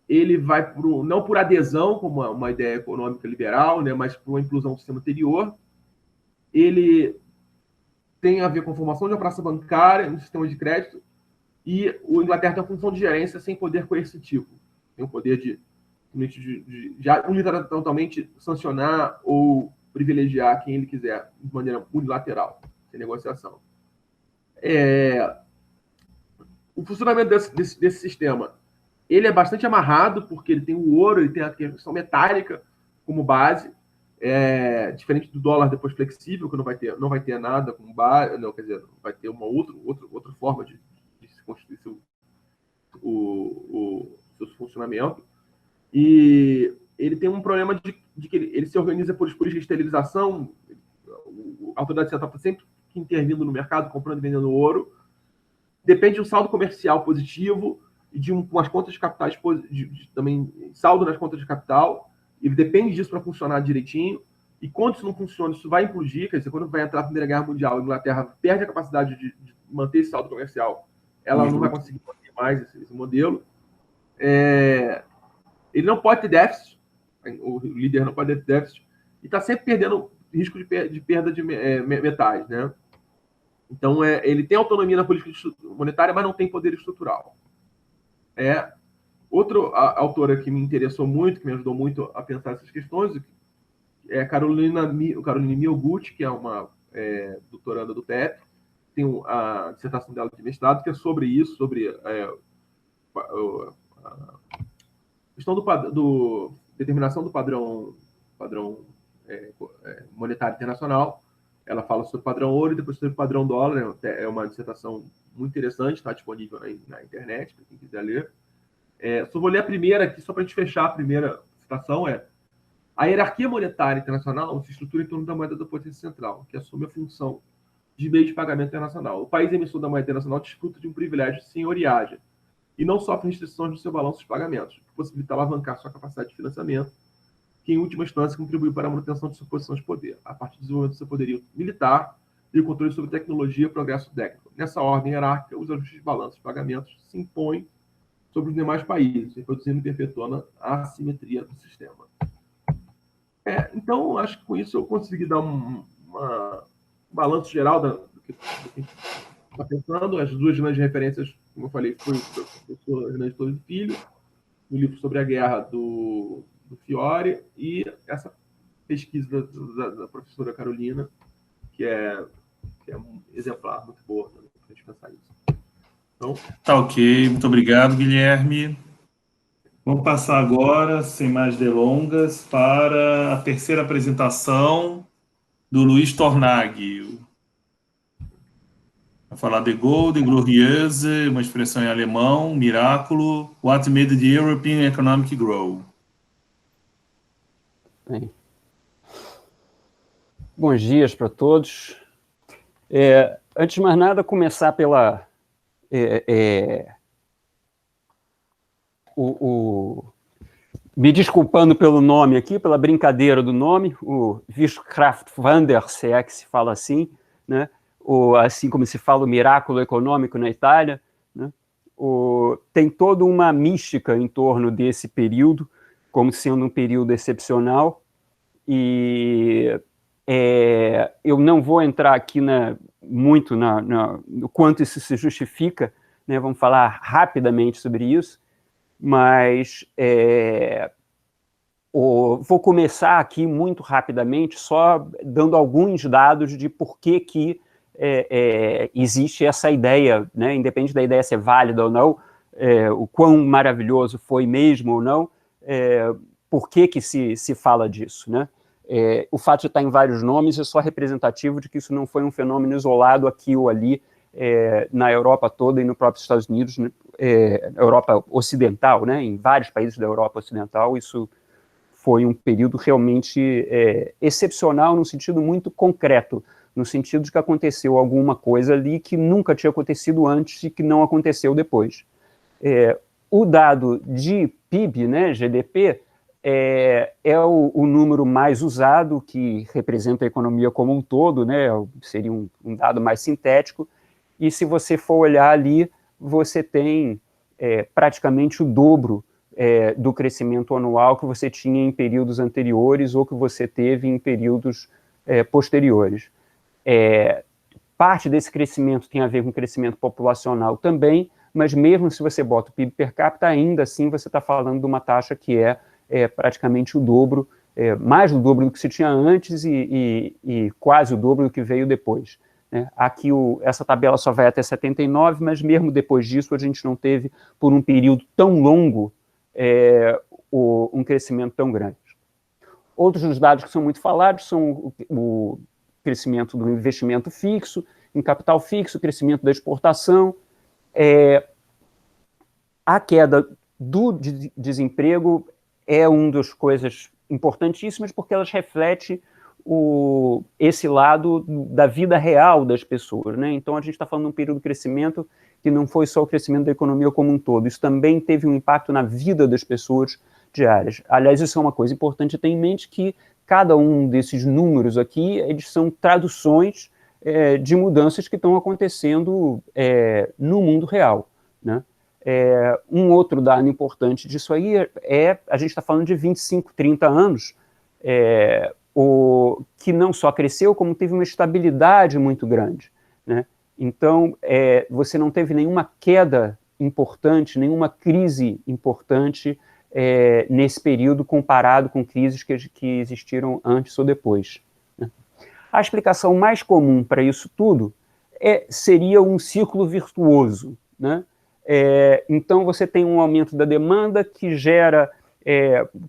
Ele vai não por adesão, como uma ideia econômica liberal, né, mas por uma inclusão do sistema anterior. Ele tem a ver com a formação de uma praça bancária, um sistema de crédito, e o Inglaterra tem uma função de gerência sem poder coercitivo. Tem o poder de unilateralmente sancionar ou privilegiar quem ele quiser, de maneira unilateral, sem negociação. O funcionamento desse sistema, ele é bastante amarrado, porque ele tem o ouro, ele tem a questão metálica como base, diferente do dólar depois flexível, que não vai ter nada como base, não, quer dizer, vai ter uma outra forma de se constituir o seu funcionamento. E ele tem um problema de que ele se organiza por políticas de esterilização. A autoridade central está sempre intervindo no mercado, comprando e vendendo ouro. Depende de um saldo comercial positivo e de umas contas de capitais, também saldo nas contas de capital. Ele depende disso para funcionar direitinho. E quando isso não funciona, isso vai implodir. Quer dizer, quando vai entrar a Primeira Guerra Mundial, a Inglaterra perde a capacidade de manter esse saldo comercial. Ela não vai conseguir manter mais esse modelo. Ele não pode ter déficit. O líder não pode ter déficit. E está sempre perdendo risco de perda de metais, né? Então, ele tem autonomia na política monetária, mas não tem poder estrutural. Outra autora que me interessou muito, que me ajudou muito a pensar essas questões, é a Caroline Miyoguchi, que é uma doutoranda do TEP. Tem a dissertação dela de mestrado, que é sobre isso, sobre a questão determinação do padrão monetário internacional. Ela fala sobre o padrão ouro e depois sobre o padrão dólar. É uma dissertação muito interessante, está disponível na internet, para quem quiser ler. Só vou ler a primeira aqui, só para a gente fechar a primeira citação. A hierarquia monetária internacional se estrutura em torno da moeda da potência central, que assume a função de meio de pagamento internacional. O país emissor da moeda internacional desfruta de um privilégio de senhoriagem e não sofre restrições no seu balanço de pagamentos, que possibilita alavancar sua capacidade de financiamento, que, em última instância, contribui para a manutenção de sua posição de poder, a partir do desenvolvimento do seu poderio militar e o controle sobre tecnologia e progresso técnico. Nessa ordem hierárquica, os ajustes de balanço de pagamentos se impõem sobre os demais países, reproduzindo e perpetuando a assimetria do sistema. Então, acho que com isso eu consegui dar um balanço geral do que está pensando. As duas grandes referências, como eu falei, foi o professor Hernandes Torres Filho, o livro sobre a guerra do Fiore, e essa pesquisa da professora Carolina, que é um exemplar muito boa para a gente pensar isso. Então, tá ok, muito obrigado, Guilherme. Vamos passar agora, sem mais delongas, para a terceira apresentação do Luiz Tornag. Vai falar de Gaulle, de Glorieuse, uma expressão em alemão, miraculo, what made the European economic grow. Bem. Bons dias para todos. Antes de mais nada, começar pela... me desculpando pelo nome aqui, pela brincadeira do nome, o Wirtschaftswunder, se é que se fala assim, né? Ou assim como se fala o miraculo econômico na Itália, né? Tem toda uma mística em torno desse período, como sendo um período excepcional, e eu não vou entrar aqui muito no quanto isso se justifica, né? Vamos falar rapidamente sobre isso, mas Vou começar aqui muito rapidamente, só dando alguns dados de por que existe essa ideia, né, independente da ideia ser válida ou não, o quão maravilhoso foi mesmo ou não, por que se fala disso, né? O fato de estar em vários nomes é só representativo de que isso não foi um fenômeno isolado aqui ou ali, na Europa toda e no próprio Estados Unidos, né, Europa Ocidental, né, em vários países da Europa Ocidental, isso foi um período realmente excepcional no sentido muito concreto, no sentido de que aconteceu alguma coisa ali que nunca tinha acontecido antes e que não aconteceu depois. O dado de PIB, né, GDP, é o número mais usado, que representa a economia como um todo, né, seria um dado mais sintético, e se você for olhar ali, você tem praticamente o dobro do crescimento anual que você tinha em períodos anteriores ou que você teve em períodos posteriores. Parte desse crescimento tem a ver com crescimento populacional também, mas mesmo se você bota o PIB per capita, ainda assim você está falando de uma taxa que é praticamente o dobro, mais do dobro do que se tinha antes e quase o dobro do que veio depois. Aqui essa tabela só vai até 79, mas mesmo depois disso a gente não teve, por um período tão longo, um crescimento tão grande. Outros dos dados que são muito falados são o crescimento do investimento fixo, em capital fixo, o crescimento da exportação, a queda do desemprego é uma das coisas importantíssimas porque elas refletem esse lado da vida real das pessoas, né? Então a gente está falando de um período de crescimento que não foi só o crescimento da economia como um todo, isso também teve um impacto na vida das pessoas diárias. Aliás, isso é uma coisa importante ter em mente, que cada um desses números aqui, eles são traduções de mudanças que estão acontecendo no mundo real, né? Um outro dado importante disso aí a gente está falando de 25, 30 anos, que não só cresceu, como teve uma estabilidade muito grande, né? Então, você não teve nenhuma queda importante, nenhuma crise importante nesse período comparado com crises que existiram antes ou depois, né? A explicação mais comum para isso tudo seria um círculo virtuoso, né? Então, você tem um aumento da demanda que gera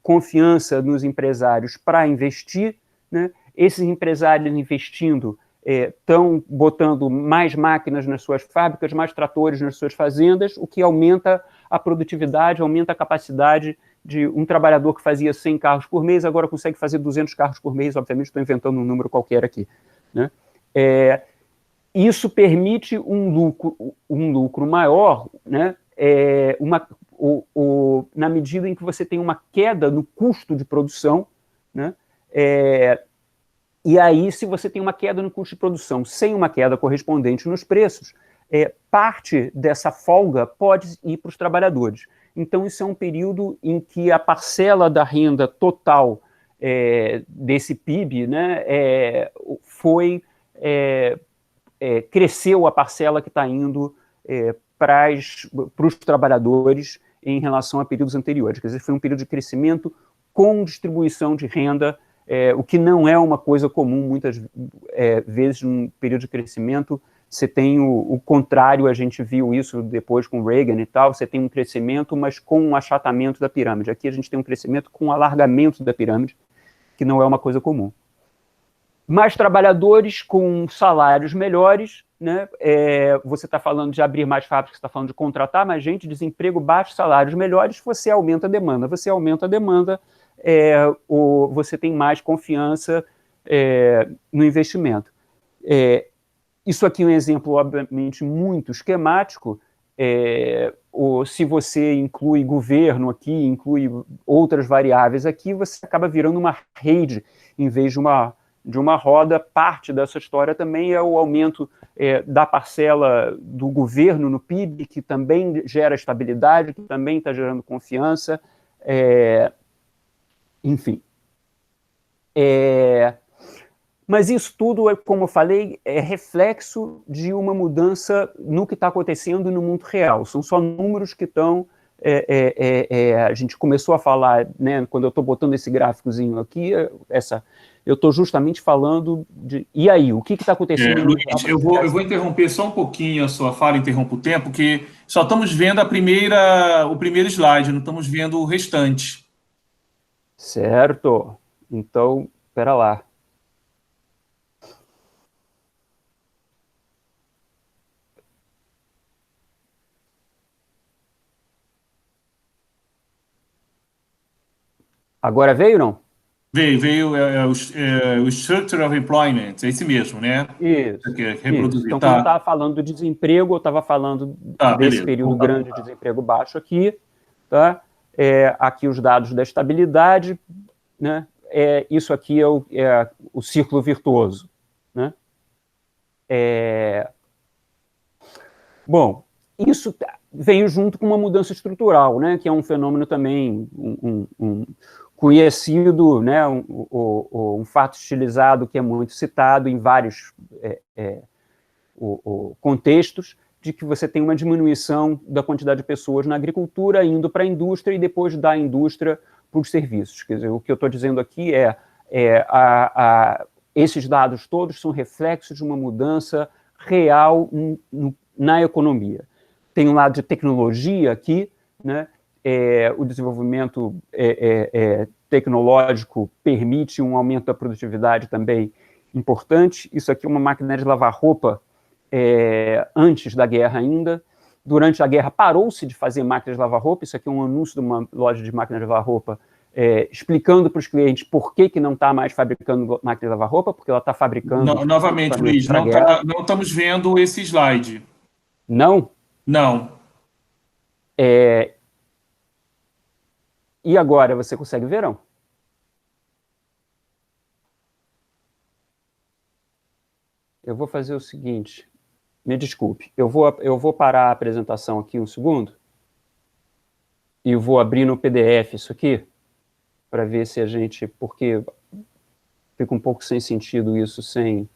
confiança nos empresários para investir, né? Esses empresários investindo estão botando mais máquinas nas suas fábricas, mais tratores nas suas fazendas, o que aumenta a produtividade, aumenta a capacidade de um trabalhador que fazia 100 carros por mês, agora consegue fazer 200 carros por mês, obviamente estou inventando um número qualquer aqui, né? Isso permite um lucro maior, né? Na medida em que você tem uma queda no custo de produção, né? E aí, se você tem uma queda no custo de produção sem uma queda correspondente nos preços, parte dessa folga pode ir para os trabalhadores. Então, isso é um período em que a parcela da renda total desse PIB, né, cresceu a parcela que está indo para os trabalhadores em relação a períodos anteriores. Quer dizer, foi um período de crescimento com distribuição de renda, o que não é uma coisa comum. Muitas vezes, num período de crescimento, você tem o contrário, a gente viu isso depois com Reagan e tal, você tem um crescimento, mas com um achatamento da pirâmide. Aqui a gente tem um crescimento com um alargamento da pirâmide, que não é uma coisa comum. Mais trabalhadores com salários melhores, né? Você está falando de abrir mais fábricas, você está falando de contratar mais gente, desemprego baixo, salários melhores, você aumenta a demanda. Você aumenta a demanda, você tem mais confiança no investimento. Isso aqui é um exemplo, obviamente, muito esquemático. Se você inclui governo aqui, inclui outras variáveis aqui, você acaba virando uma rede em vez de uma roda. Parte dessa história também é o aumento da parcela do governo no PIB, que também gera estabilidade, que também está gerando confiança, enfim. Mas isso tudo, como eu falei, é reflexo de uma mudança no que está acontecendo no mundo real. São só números que estão a gente começou a falar, né, quando eu estou botando esse gráficozinho aqui, eu estou justamente falando de... E aí, o que está acontecendo? Luiz, eu vou interromper só um pouquinho a sua fala, interrompo o tempo, porque só estamos vendo o primeiro slide, não estamos vendo o restante. Certo. Então, espera lá. Agora veio, não? Veio o Structure of Employment, é esse mesmo, né? Isso. Reproduzir, Então, tá. quando eu estava falando do desemprego, eu estava falando desse beleza. período grande de desemprego baixo aqui, tá? Aqui os dados da estabilidade, né? Isso aqui é o círculo virtuoso, né? Bom, isso veio junto com uma mudança estrutural, né? Que é um fenômeno também conhecido, né, um fato estilizado que é muito citado em vários contextos, de que você tem uma diminuição da quantidade de pessoas na agricultura indo para a indústria e depois da indústria para os serviços. Quer dizer, o que eu estou dizendo aqui esses dados todos são reflexos de uma mudança real na economia. Tem um lado de tecnologia aqui, né? O desenvolvimento tecnológico permite um aumento da produtividade também importante. Isso aqui é uma máquina de lavar roupa antes da guerra ainda. Durante a guerra parou-se de fazer máquinas de lavar roupa. Isso aqui é um anúncio de uma loja de máquinas de lavar roupa explicando para os clientes por que não está mais fabricando máquina de lavar roupa, porque ela está fabricando... Novamente, Luiz, não estamos vendo esse slide. Não? Não. E agora, você consegue ver, não? Eu vou fazer o seguinte, me desculpe, eu vou parar a apresentação aqui um segundo e vou abrir no PDF isso aqui, para ver se a gente, porque fica um pouco sem sentido isso, sem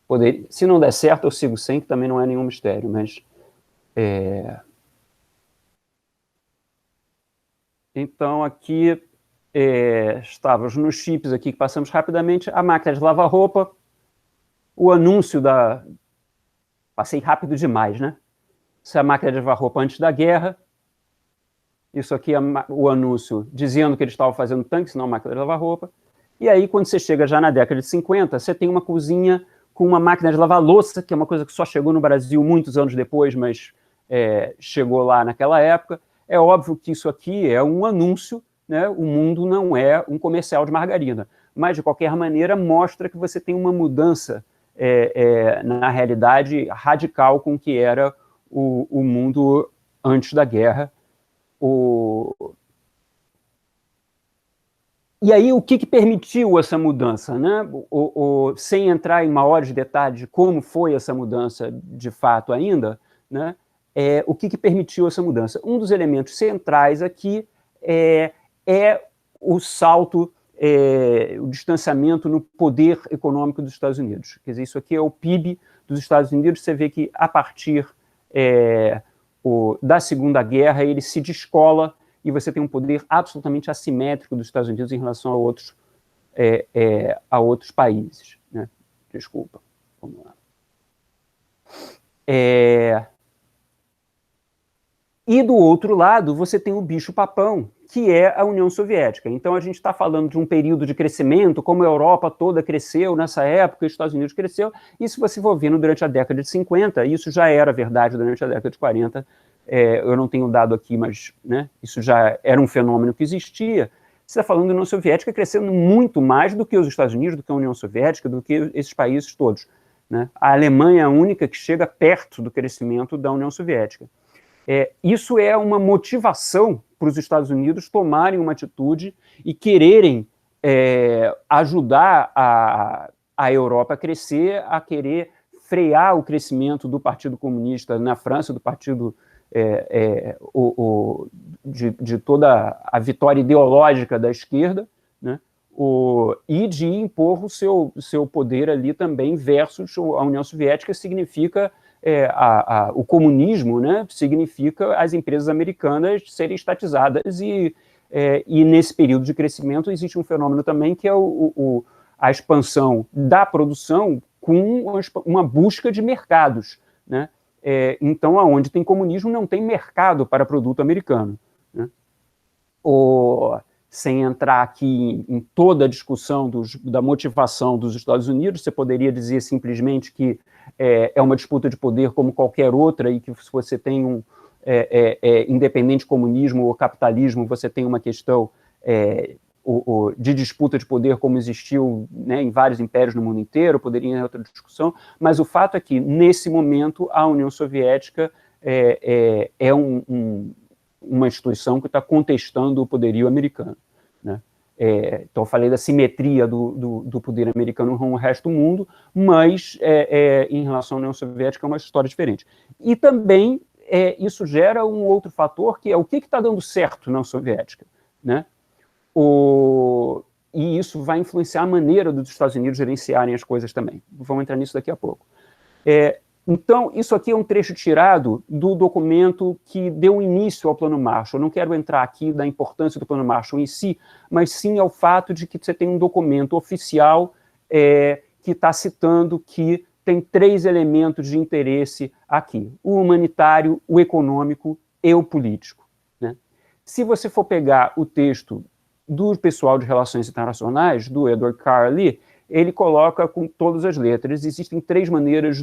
poder... Se não der certo, eu sigo sem, que também não é nenhum mistério, mas... Então, aqui estávamos nos chips aqui, que passamos rapidamente, a máquina de lavar roupa, o anúncio da... Passei rápido demais, né? Essa é a máquina de lavar roupa antes da guerra. Isso aqui é o anúncio dizendo que eles estavam fazendo tanques, não máquina de lavar roupa. E aí, quando você chega já na década de 50, você tem uma cozinha com uma máquina de lavar louça, que é uma coisa que só chegou no Brasil muitos anos depois, mas chegou lá naquela época. É óbvio que isso aqui é um anúncio, né? O mundo não é um comercial de margarina. Mas, de qualquer maneira, mostra que você tem uma mudança, na realidade, radical com o que era o mundo antes da guerra. E aí, o que permitiu essa mudança, né? Sem entrar em maiores detalhes de como foi essa mudança de fato ainda, né? O que permitiu essa mudança? Um dos elementos centrais aqui é o salto, o distanciamento no poder econômico dos Estados Unidos. Quer dizer, isso aqui é o PIB dos Estados Unidos. Você vê que, a partir da Segunda Guerra, ele se descola e você tem um poder absolutamente assimétrico dos Estados Unidos em relação a outros países, né? Desculpa. Vamos lá. E do outro lado, você tem o bicho-papão, que é a União Soviética. Então, a gente está falando de um período de crescimento, como a Europa toda cresceu nessa época, os Estados Unidos cresceu, e se você for vendo durante a década de 50, isso já era verdade durante a década de 40, eu não tenho dado aqui, mas, né, isso já era um fenômeno que existia. Você está falando da União Soviética crescendo muito mais do que os Estados Unidos, do que a União Soviética, do que esses países todos, né? A Alemanha é a única que chega perto do crescimento da União Soviética. Isso é uma motivação para os Estados Unidos tomarem uma atitude e quererem ajudar a Europa a crescer, a querer frear o crescimento do Partido Comunista na França, do partido de toda a vitória ideológica da esquerda, né? E de impor o seu poder ali também versus a União Soviética, significa o comunismo, né, significa as empresas americanas serem estatizadas e nesse período de crescimento existe um fenômeno também que é a expansão da produção com uma busca de mercados, né? Então, aonde tem comunismo, não tem mercado para produto americano, né? Sem entrar aqui em toda a discussão da motivação dos Estados Unidos, você poderia dizer simplesmente que é uma disputa de poder como qualquer outra e que se você tem independente comunismo ou capitalismo, você tem uma questão de disputa de poder como existiu, né, em vários impérios no mundo inteiro, poderia ir outra discussão, mas o fato é que, nesse momento, a União Soviética é uma instituição que está contestando o poderio americano, né? Então, eu falei da simetria do poder americano com o resto do mundo, mas, em relação à União Soviética, é uma história diferente. E também, isso gera um outro fator, que é o que está dando certo na União Soviética, né? E isso vai influenciar a maneira dos Estados Unidos gerenciarem as coisas também. Vamos entrar nisso daqui a pouco. Então, isso aqui é um trecho tirado do documento que deu início ao Plano Marshall. Eu não quero entrar aqui da importância do Plano Marshall em si, mas sim ao fato de que você tem um documento oficial que está citando que tem 3 elementos de interesse aqui: o humanitário, o econômico e o político, né? Se você for pegar o texto do pessoal de Relações Internacionais, do Edward Carley, ele coloca com todas as letras. Existem 3 maneiras,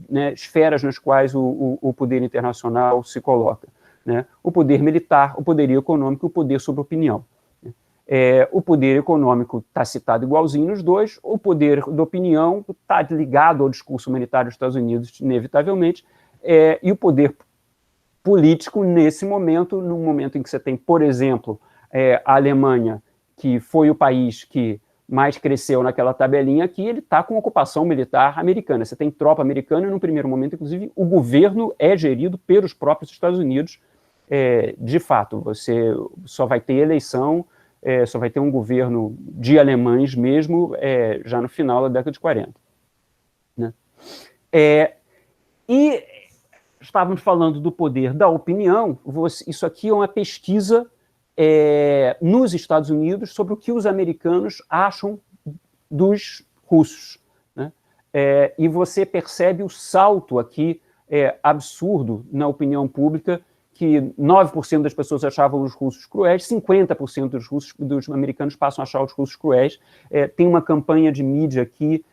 né, esferas nas quais o poder internacional se coloca, né? O poder militar, o poder econômico e o poder sobre opinião. O poder econômico está citado igualzinho nos dois, o poder da opinião está ligado ao discurso humanitário dos Estados Unidos, inevitavelmente, e o poder político, nesse momento, no momento em que você tem, por exemplo, a Alemanha, que foi o país que mais cresceu naquela tabelinha aqui, ele está com ocupação militar americana. Você tem tropa americana e, no primeiro momento, inclusive, o governo é gerido pelos próprios Estados Unidos. De fato, você só vai ter eleição, só vai ter um governo de alemães mesmo, já no final da década de 40. Né? E estávamos falando do poder da opinião. Isso aqui é uma pesquisa nos Estados Unidos sobre o que os americanos acham dos russos, né? E você percebe o salto aqui absurdo na opinião pública, que 9% das pessoas achavam os russos cruéis, 50% dos americanos passam a achar os russos cruéis. Tem uma campanha de mídia aqui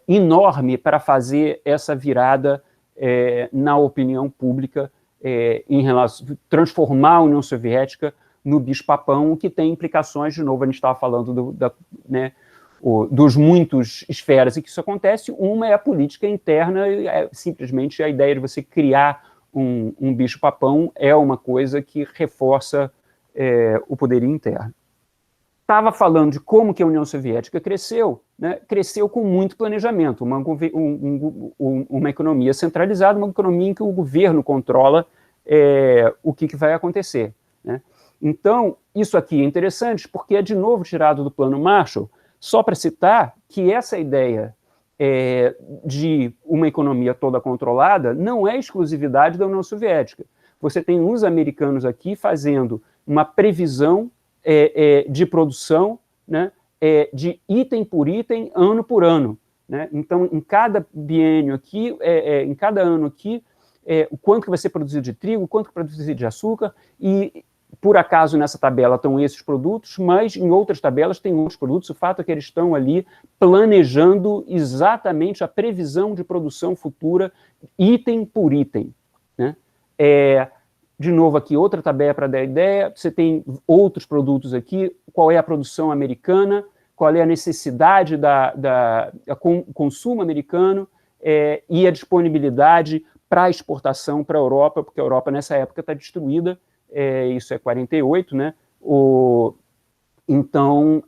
enorme para fazer essa virada na opinião pública, em relação transformar a União Soviética no bicho-papão, que tem implicações, de novo, a gente estava falando dos muitos esferas em que isso acontece. Uma é a política interna, simplesmente a ideia de você criar um bicho-papão é uma coisa que reforça o poderio interno. Estava falando de como que a União Soviética cresceu, né? Cresceu com muito planejamento, uma economia centralizada, uma economia em que o governo controla o que vai acontecer, né? Então, isso aqui é interessante porque é, de novo, tirado do Plano Marshall, só para citar que essa ideia de uma economia toda controlada não é exclusividade da União Soviética. Você tem uns americanos aqui fazendo uma previsão de produção, né, de item por item, ano por ano, né? Então, em cada biênio aqui, em cada ano aqui, o quanto que vai ser produzido de trigo, quanto que vai ser produzido de açúcar, e por acaso nessa tabela estão esses produtos, mas em outras tabelas tem outros produtos. O fato é que eles estão ali planejando exatamente a previsão de produção futura, item por item, né? De novo aqui, outra tabela para dar ideia, você tem outros produtos aqui, qual é a produção americana, qual é a necessidade consumo americano, e a disponibilidade para exportação para a Europa, porque a Europa nessa época está destruída. Isso é 48, né? Então,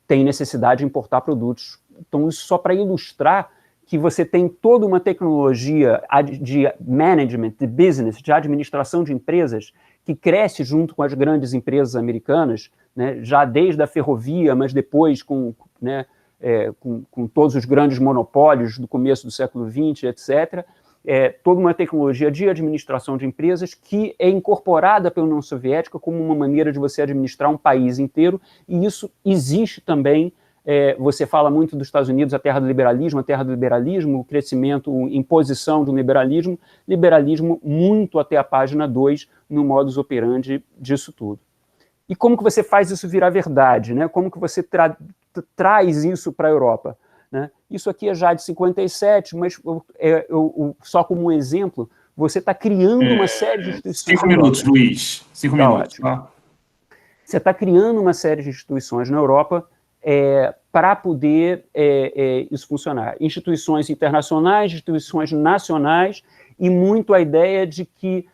tem necessidade de importar produtos. Então, isso só para ilustrar que você tem toda uma tecnologia de management, de business, de administração de empresas, que cresce junto com as grandes empresas americanas, né? Já desde a ferrovia, mas depois com, né, com todos os grandes monopólios do começo do século XX, etc., toda uma tecnologia de administração de empresas que é incorporada pela União Soviética como uma maneira de você administrar um país inteiro, e isso existe também. Você fala muito dos Estados Unidos, a terra do liberalismo, o crescimento, imposição do liberalismo muito até a página 2, no modus operandi disso tudo. E como que você faz isso virar verdade, né? Como que você traz isso para a Europa? Né? Isso aqui é já de 57, mas só como um exemplo, você está criando uma série de instituições... 5 minutos, Luiz. 5 minutos. Tá? Você está criando uma série de instituições na Europa para poder isso funcionar. Instituições internacionais, instituições nacionais, e muito a ideia de que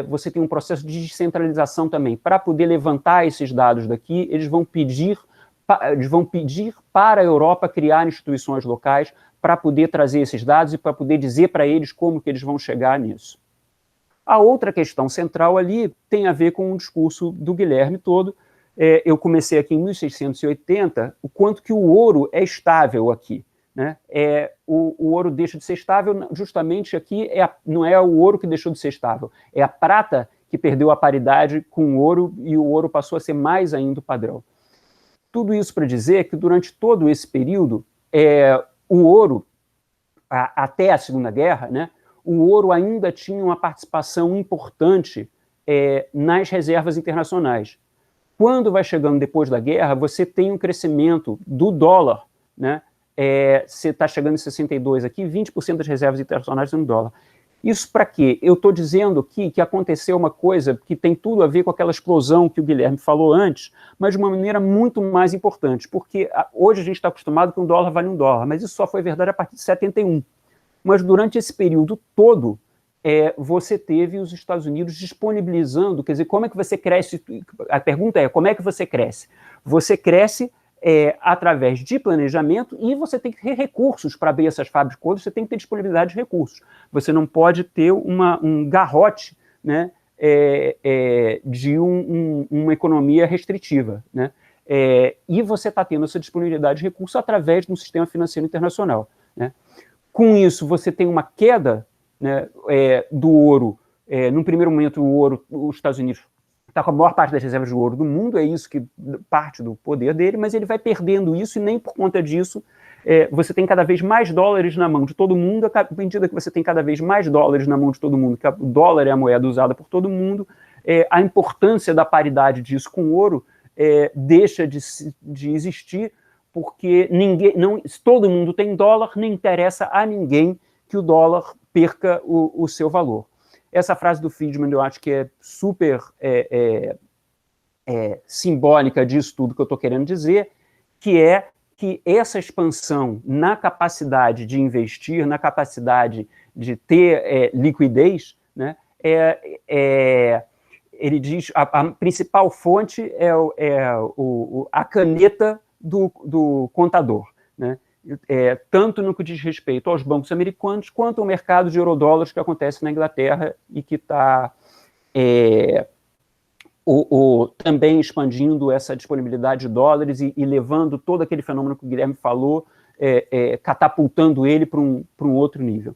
você tem um processo de descentralização também. Para poder levantar esses dados daqui, eles vão pedir para a Europa criar instituições locais para poder trazer esses dados e para poder dizer para eles como que eles vão chegar nisso. A outra questão central ali tem a ver com o discurso do Guilherme todo. Eu comecei aqui em 1680, o quanto que o ouro é estável aqui. Né? O ouro deixa de ser estável, justamente aqui não é o ouro que deixou de ser estável, é a prata que perdeu a paridade com o ouro, e o ouro passou a ser mais ainda o padrão. Tudo isso para dizer que durante todo esse período, o ouro, até a Segunda Guerra, né, o ouro ainda tinha uma participação importante nas reservas internacionais. Quando vai chegando depois da guerra, você tem um crescimento do dólar, né? Você está chegando em 62 aqui, 20% das reservas internacionais são em dólar. Isso para quê? Eu estou dizendo aqui que aconteceu uma coisa que tem tudo a ver com aquela explosão que o Guilherme falou antes, mas de uma maneira muito mais importante, porque hoje a gente está acostumado que um dólar vale $1, mas isso só foi verdade a partir de 71. Mas durante esse período todo, você teve os Estados Unidos disponibilizando, quer dizer, como é que você cresce? A pergunta é, como é que você cresce? Você cresce através de planejamento, e você tem que ter recursos para abrir essas fábricas, você tem que ter disponibilidade de recursos. Você não pode ter um garrote, né, de uma economia restritiva. Né? E você está tendo essa disponibilidade de recursos através de um sistema financeiro internacional. Né? Com isso, você tem uma queda, né, do ouro. Num primeiro momento, o ouro, os Estados Unidos está com a maior parte das reservas de ouro do mundo, é isso que parte do poder dele, mas ele vai perdendo isso, e nem por conta disso você tem cada vez mais dólares na mão de todo mundo. À medida que você tem cada vez mais dólares na mão de todo mundo, que o dólar é a moeda usada por todo mundo, a importância da paridade disso com o ouro deixa de existir, porque se todo mundo tem dólar, não interessa a ninguém que o dólar perca o seu valor. Essa frase do Friedman eu acho que é super simbólica disso tudo que eu estou querendo dizer, que é que essa expansão na capacidade de investir, na capacidade de ter liquidez, né, ele diz a principal fonte a caneta do contador, né? Tanto no que diz respeito aos bancos americanos, quanto ao mercado de eurodólares que acontece na Inglaterra e que está também expandindo essa disponibilidade de dólares e levando todo aquele fenômeno que o Guilherme falou, catapultando ele para um outro nível.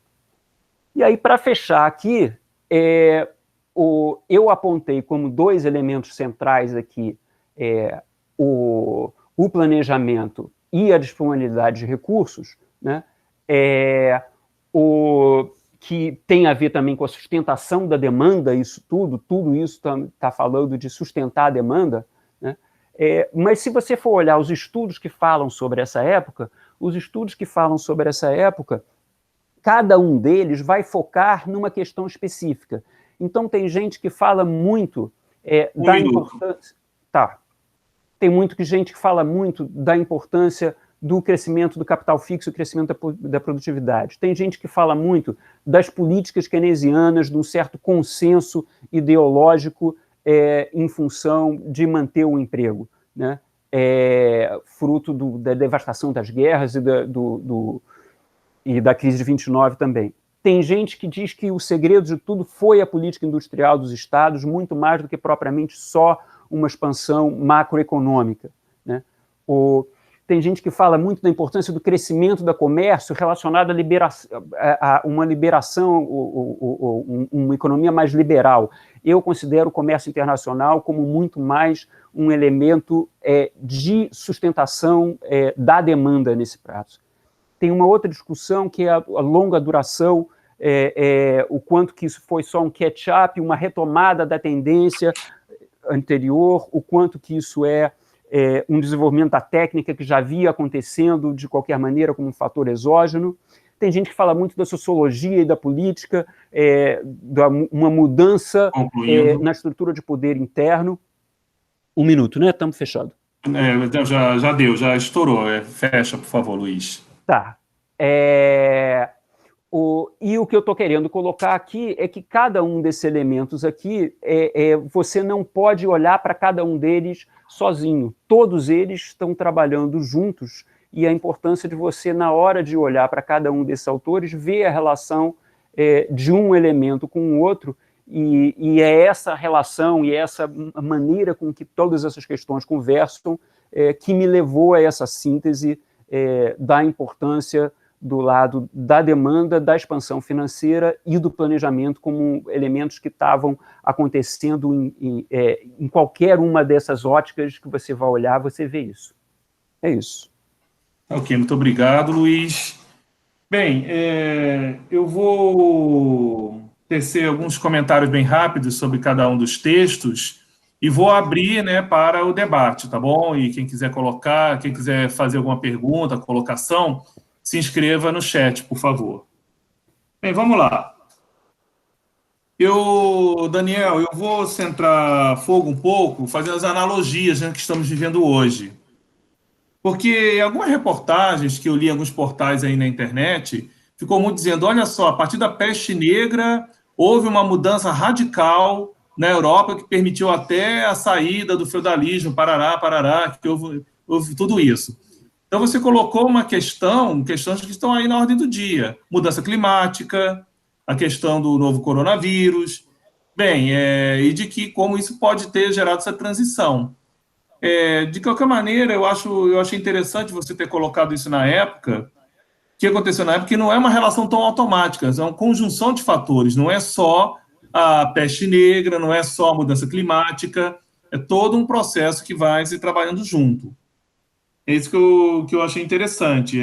E aí, para fechar aqui, eu apontei como 2 elementos centrais aqui o planejamento e a disponibilidade de recursos, né, que tem a ver também com a sustentação da demanda, tudo isso está falando de sustentar a demanda, né, mas se você for olhar os estudos que falam sobre essa época, cada um deles vai focar numa questão específica. Então tem gente que fala muito da importância... Tá. Tem gente que fala muito da importância do crescimento do capital fixo e crescimento da produtividade. Tem gente que fala muito das políticas keynesianas, de um certo consenso ideológico em função de manter o emprego, né? Fruto da devastação das guerras e da crise de 29 também. Tem gente que diz que o segredo de tudo foi a política industrial dos Estados, muito mais do que propriamente só uma expansão macroeconômica, né? tem gente que fala muito da importância do crescimento do comércio relacionado a uma liberação, uma economia mais liberal. Eu considero o comércio internacional como muito mais um elemento de sustentação da demanda nesse prazo. Tem uma outra discussão que é a longa duração, o quanto que isso foi só um catch-up, uma retomada da tendência anterior, o quanto que isso um desenvolvimento da técnica que já vinha acontecendo de qualquer maneira como um fator exógeno. Tem gente que fala muito da sociologia e da política, uma mudança na estrutura de poder interno. Um minuto, né? Estamos fechados. Já deu, já estourou. Fecha, por favor, Luiz. Tá. E o que eu estou querendo colocar aqui é que cada um desses elementos aqui, você não pode olhar para cada um deles sozinho. Todos eles estão trabalhando juntos, e a importância de você, na hora de olhar para cada um desses autores, ver a relação de um elemento com o outro, e é essa relação e essa maneira com que todas essas questões conversam que me levou a essa síntese da importância do lado da demanda, da expansão financeira e do planejamento como elementos que estavam acontecendo em qualquer uma dessas óticas que você vai olhar, você vê isso. É isso. Ok, muito obrigado, Luiz. Bem, eu vou tecer alguns comentários bem rápidos sobre cada um dos textos e vou abrir, para o debate, tá bom? E quem quiser colocar, quem quiser fazer alguma pergunta, colocação, se inscreva no chat, por favor. Bem, vamos lá. Daniel, eu vou centrar fogo um pouco, fazendo as analogias que estamos vivendo hoje. Porque em algumas reportagens que eu li em alguns portais aí na internet, ficou muito dizendo, olha só, a partir da peste negra, houve uma mudança radical na Europa que permitiu até a saída do feudalismo, parará, que houve tudo isso. Então, você colocou questões que estão aí na ordem do dia. Mudança climática, a questão do novo coronavírus, e de como isso pode ter gerado essa transição. De qualquer maneira, eu achei interessante você ter colocado isso na época, que aconteceu na época, que não é uma relação tão automática, é uma conjunção de fatores, não é só a peste negra, não é só a mudança climática, é todo um processo que vai se trabalhando junto. É isso que eu achei interessante,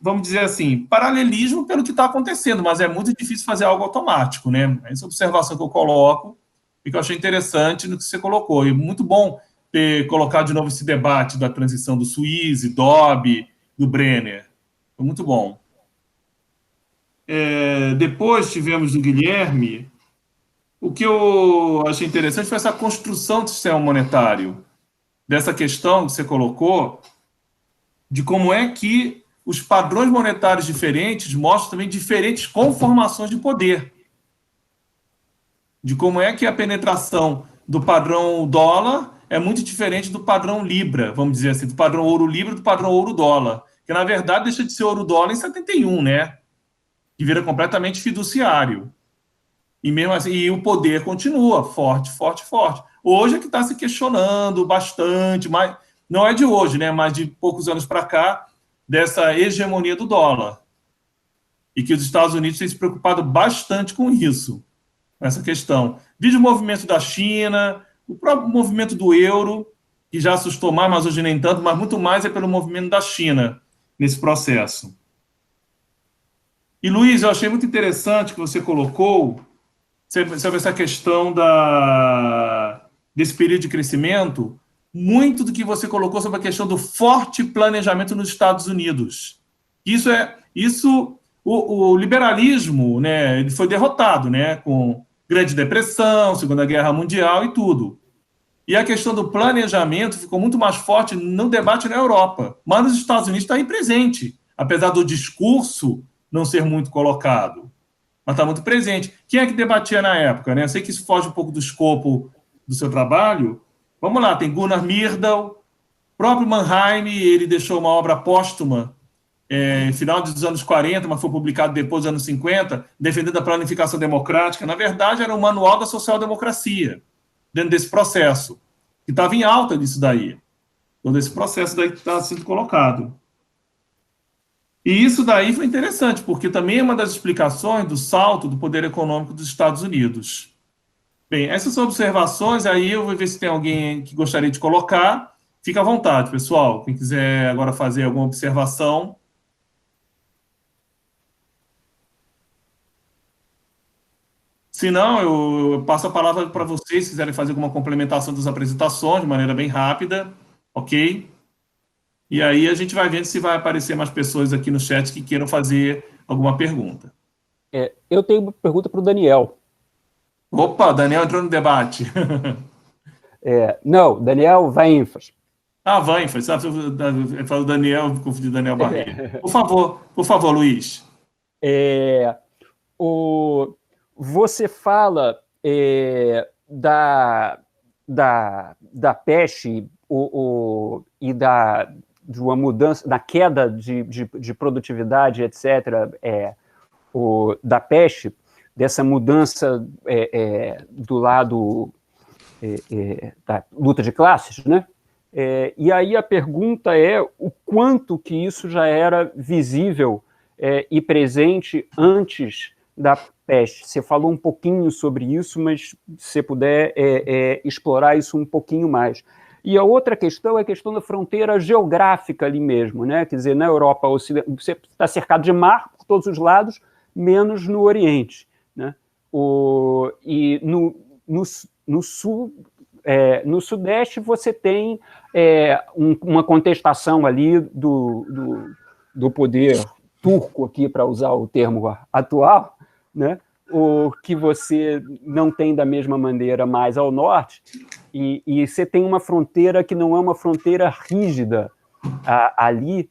vamos dizer assim, paralelismo pelo que está acontecendo, mas é muito difícil fazer algo automático, né? Essa observação que eu coloco, e que eu achei interessante no que você colocou, e muito bom ter colocado de novo esse debate da transição do Suisse, Dobbs, do Brenner, foi muito bom. Depois tivemos do Guilherme. O que eu achei interessante foi essa construção do sistema monetário, dessa questão que você colocou, de como é que os padrões monetários diferentes mostram também diferentes conformações de poder, de como é que a penetração do padrão dólar é muito diferente do padrão Libra, vamos dizer assim, do padrão ouro-Libra e do padrão ouro-dólar, que na verdade deixa de ser ouro-dólar em 71, né? Que vira completamente fiduciário. E mesmo assim, e o poder continua forte. Hoje é que está se questionando bastante, mas não é de hoje, né? Mas de poucos anos para cá, dessa hegemonia do dólar. E que os Estados Unidos têm se preocupado bastante com isso, essa questão. Vídeo movimento da China, o próprio movimento do euro, que já assustou mais, mas hoje nem tanto, mas muito mais é pelo movimento da China nesse processo. E, Luiz, eu achei muito interessante que você colocou sobre essa questão desse período de crescimento, muito do que você colocou sobre a questão do forte planejamento nos Estados Unidos. O liberalismo, né, ele foi derrotado, né, com Grande Depressão, Segunda Guerra Mundial e tudo. E a questão do planejamento ficou muito mais forte no debate na Europa. Mas nos Estados Unidos está aí presente, apesar do discurso não ser muito colocado. Mas está muito presente. Quem é que debatia na época? Né? Eu sei que isso foge um pouco do escopo do seu trabalho. Vamos lá, tem Gunnar Myrdal, próprio Mannheim, ele deixou uma obra póstuma, final dos anos 40, mas foi publicado depois dos anos 50, defendendo a planificação democrática. Na verdade, era um manual da social-democracia, dentro desse processo. que estava em alta disso daí. Todo esse processo daí que está sendo colocado. E isso daí foi interessante, porque também é uma das explicações do salto do poder econômico dos Estados Unidos. Bem, essas observações aí eu vou ver se tem alguém que gostaria de colocar. Fica à vontade, pessoal. Quem quiser agora fazer alguma observação. Se não, eu passo a palavra para vocês, se quiserem fazer alguma complementação das apresentações de maneira bem rápida, ok? E aí a gente vai vendo se vai aparecer mais pessoas aqui no chat que queiram fazer alguma pergunta. Eu tenho uma pergunta para o Daniel. Opa, Daniel entrou no debate. Não, Daniel Weinfels. Weinfels, eu falo Daniel, confundi Daniel Barreiro. Por favor, Luiz. Você fala da peste e de uma mudança, da queda de produtividade, etc., da peste, dessa mudança do lado da luta de classes, né? E aí a pergunta é o quanto que isso já era visível e presente antes da peste. Você falou um pouquinho sobre isso, mas se você puder explorar isso um pouquinho mais. E a outra questão é a questão da fronteira geográfica ali mesmo, né? Quer dizer, na Europa Ocidental, você está cercado de mar por todos os lados, menos no Oriente, né? E no Sul, no Sudeste, você tem uma contestação ali do poder turco, aqui para usar o termo atual, né? O que você não tem da mesma maneira mais ao norte, e você tem uma fronteira que não é uma fronteira rígida ali,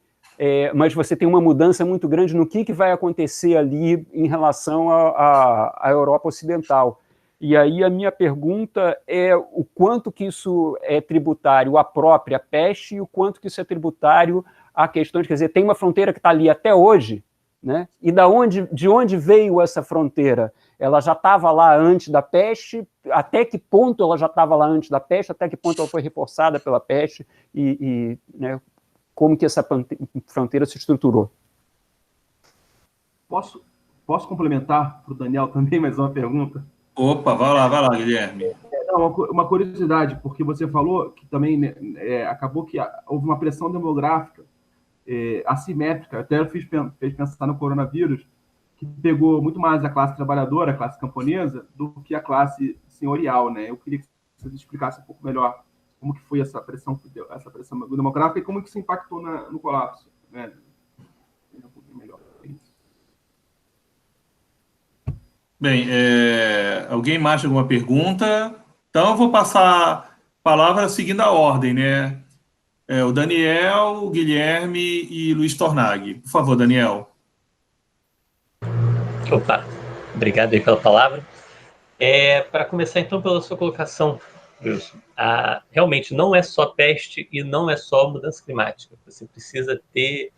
mas você tem uma mudança muito grande no que vai acontecer ali em relação à Europa Ocidental. E aí a minha pergunta é o quanto que isso é tributário à própria peste e o quanto que isso é tributário à questão de, quer dizer, tem uma fronteira que está ali até hoje, né? E de onde veio essa fronteira? Ela já estava lá antes da peste? Até que ponto ela já estava lá antes da peste? Até que ponto ela foi reforçada pela peste? Né, como que essa fronteira se estruturou? Posso complementar para o Daniel também mais uma pergunta? Opa, vai lá, Guilherme. Uma curiosidade, porque você falou que também acabou que houve uma pressão demográfica assimétrica, até eu fez pensar no coronavírus, que pegou muito mais a classe trabalhadora, a classe camponesa, do que a classe senhorial, né? Eu queria que você explicasse um pouco melhor como que foi essa pressão demográfica e como que isso impactou no colapso, né? Um pouquinho melhor. Bem, alguém mais tem alguma pergunta? Então eu vou passar a palavra seguindo a ordem, né? O Daniel, o Guilherme e Luiz Tornaghi. Por favor, Daniel. Opa, obrigado aí pela palavra. Para começar, então, pela sua colocação, Wilson, realmente não é só peste e não é só mudança climática. Você precisa ter...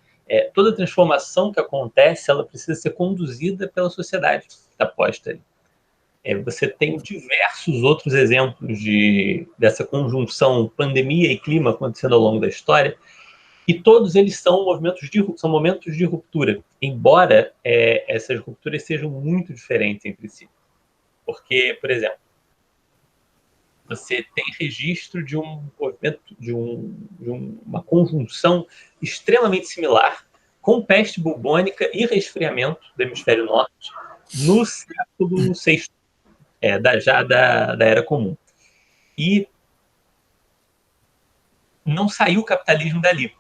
toda transformação que acontece, ela precisa ser conduzida pela sociedade que está posta ali. Você tem diversos outros exemplos dessa conjunção pandemia e clima acontecendo ao longo da história, e todos eles são momentos de ruptura, embora essas rupturas sejam muito diferentes entre si. Porque, por exemplo, você tem registro de um movimento, de uma conjunção extremamente similar com peste bubônica e resfriamento do hemisfério norte no século VI, já da Era Comum. E não saiu o capitalismo dali,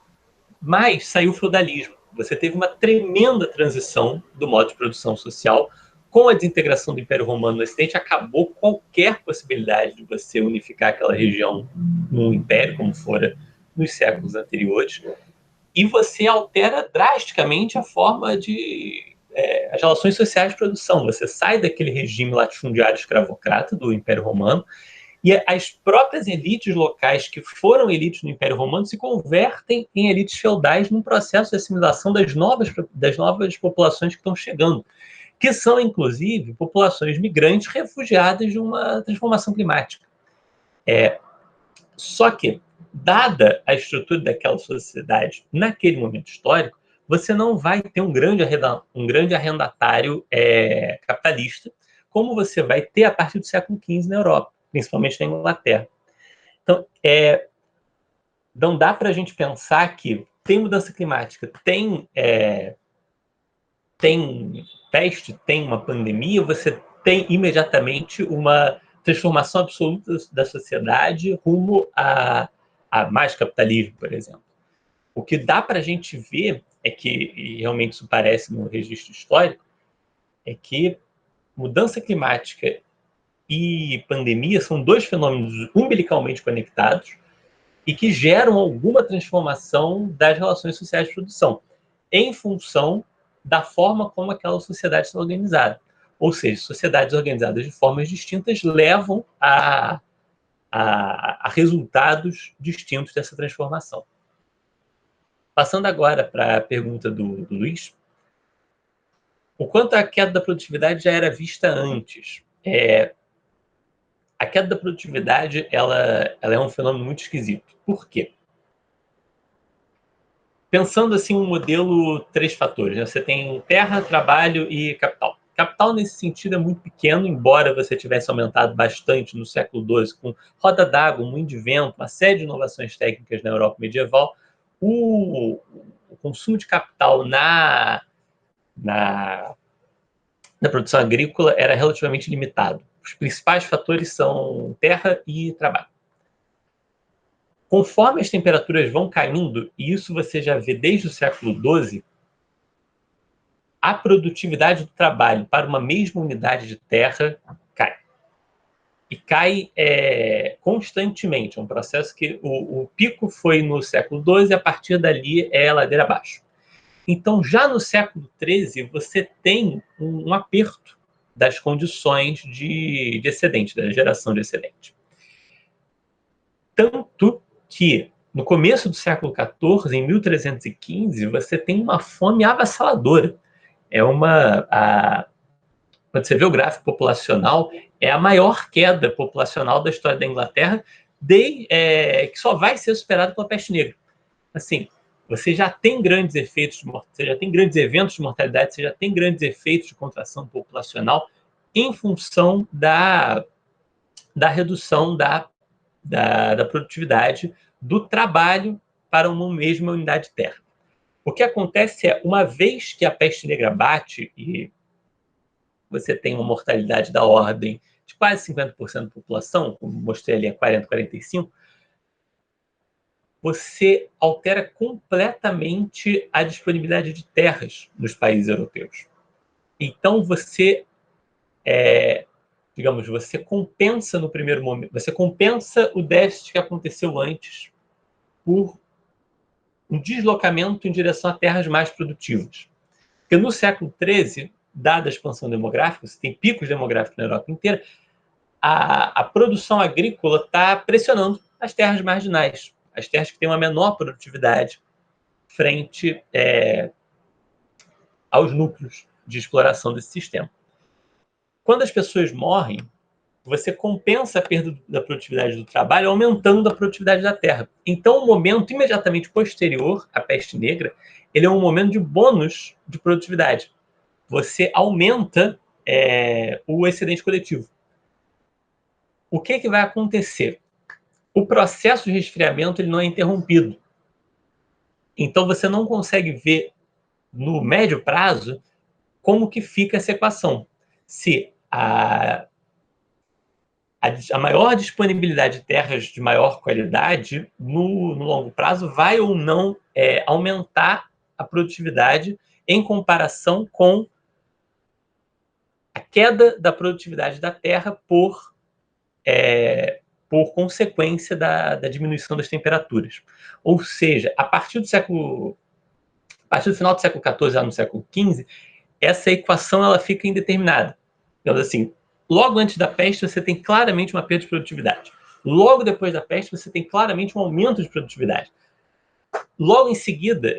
mas saiu o feudalismo. Você teve uma tremenda transição do modo de produção social. Com a desintegração do Império Romano no Ocidente, acabou qualquer possibilidade de você unificar aquela região num império, como fora nos séculos anteriores, e você altera drasticamente a forma as relações sociais de produção. Você sai daquele regime latifundiário escravocrata do Império Romano, e as próprias elites locais que foram elites no Império Romano se convertem em elites feudais num processo de assimilação das novas populações que estão chegando, que são, inclusive, populações migrantes refugiadas de uma transformação climática. Só que, dada a estrutura daquela sociedade naquele momento histórico, você não vai ter um grande arrendatário capitalista, como você vai ter a partir do século XV na Europa, principalmente na Inglaterra. Então, não dá para a gente pensar que tem mudança climática, tem peste, tem uma pandemia, você tem imediatamente uma transformação absoluta da sociedade rumo a mais capitalismo, por exemplo. O que dá para a gente ver é que, e realmente isso parece no registro histórico, é que mudança climática e pandemia são dois fenômenos umbilicalmente conectados e que geram alguma transformação das relações sociais de produção, em função da forma como aquela sociedade está organizada. Ou seja, sociedades organizadas de formas distintas levam a resultados distintos dessa transformação. Passando agora para a pergunta do Luiz, o quanto a queda da produtividade já era vista antes? A queda da produtividade ela é um fenômeno muito esquisito. Por quê? Pensando assim um modelo 3 fatores, né? Você tem terra, trabalho e capital. Capital, nesse sentido, é muito pequeno, embora você tivesse aumentado bastante no século XII, com roda d'água, moinho de vento, uma série de inovações técnicas na Europa medieval. O consumo de capital na produção agrícola era relativamente limitado. Os principais fatores são terra e trabalho. Conforme as temperaturas vão caindo, e isso você já vê desde o século XII, a produtividade do trabalho para uma mesma unidade de terra cai. E cai constantemente. É um processo que o pico foi no século XII, e a partir dali é ladeira abaixo. Então, já no século XIII, você tem um aperto das condições de excedente, da geração de excedente. Tanto que, no começo do século XIV, em 1315, você tem uma fome avassaladora. Quando você vê o gráfico populacional, é a maior queda populacional da história da Inglaterra, que só vai ser superada pela peste negra. Assim, você já tem grandes efeitos você já tem grandes eventos de mortalidade, você já tem grandes efeitos de contração populacional em função da redução da produtividade do trabalho para uma mesma unidade de terra. O que acontece é, uma vez que a peste negra bate e você tem uma mortalidade da ordem de quase 50% da população, como mostrei ali, 40, 45%, você altera completamente a disponibilidade de terras nos países europeus. Então, você compensa no primeiro momento, você compensa o déficit que aconteceu antes por um deslocamento em direção a terras mais produtivas. Porque no século XIII, dada a expansão demográfica, você tem picos demográficos na Europa inteira, a produção agrícola está pressionando as terras marginais, as terras que têm uma menor produtividade frente aos núcleos de exploração desse sistema. Quando as pessoas morrem, você compensa a perda da produtividade do trabalho aumentando a produtividade da terra. Então, o momento imediatamente posterior à peste negra, ele é um momento de bônus de produtividade. Você aumenta o excedente coletivo. O que vai acontecer? O processo de resfriamento ele não é interrompido. Então, você não consegue ver, no médio prazo, como que fica essa equação. Se a maior disponibilidade de terras de maior qualidade, no longo prazo, vai ou não aumentar a produtividade em comparação com a queda da produtividade da terra por consequência da diminuição das temperaturas. Ou seja, a partir do final do século XIV, já no século XV, essa equação ela fica indeterminada. Então, assim, logo antes da peste, você tem claramente uma perda de produtividade. Logo depois da peste, você tem claramente um aumento de produtividade. Logo em seguida,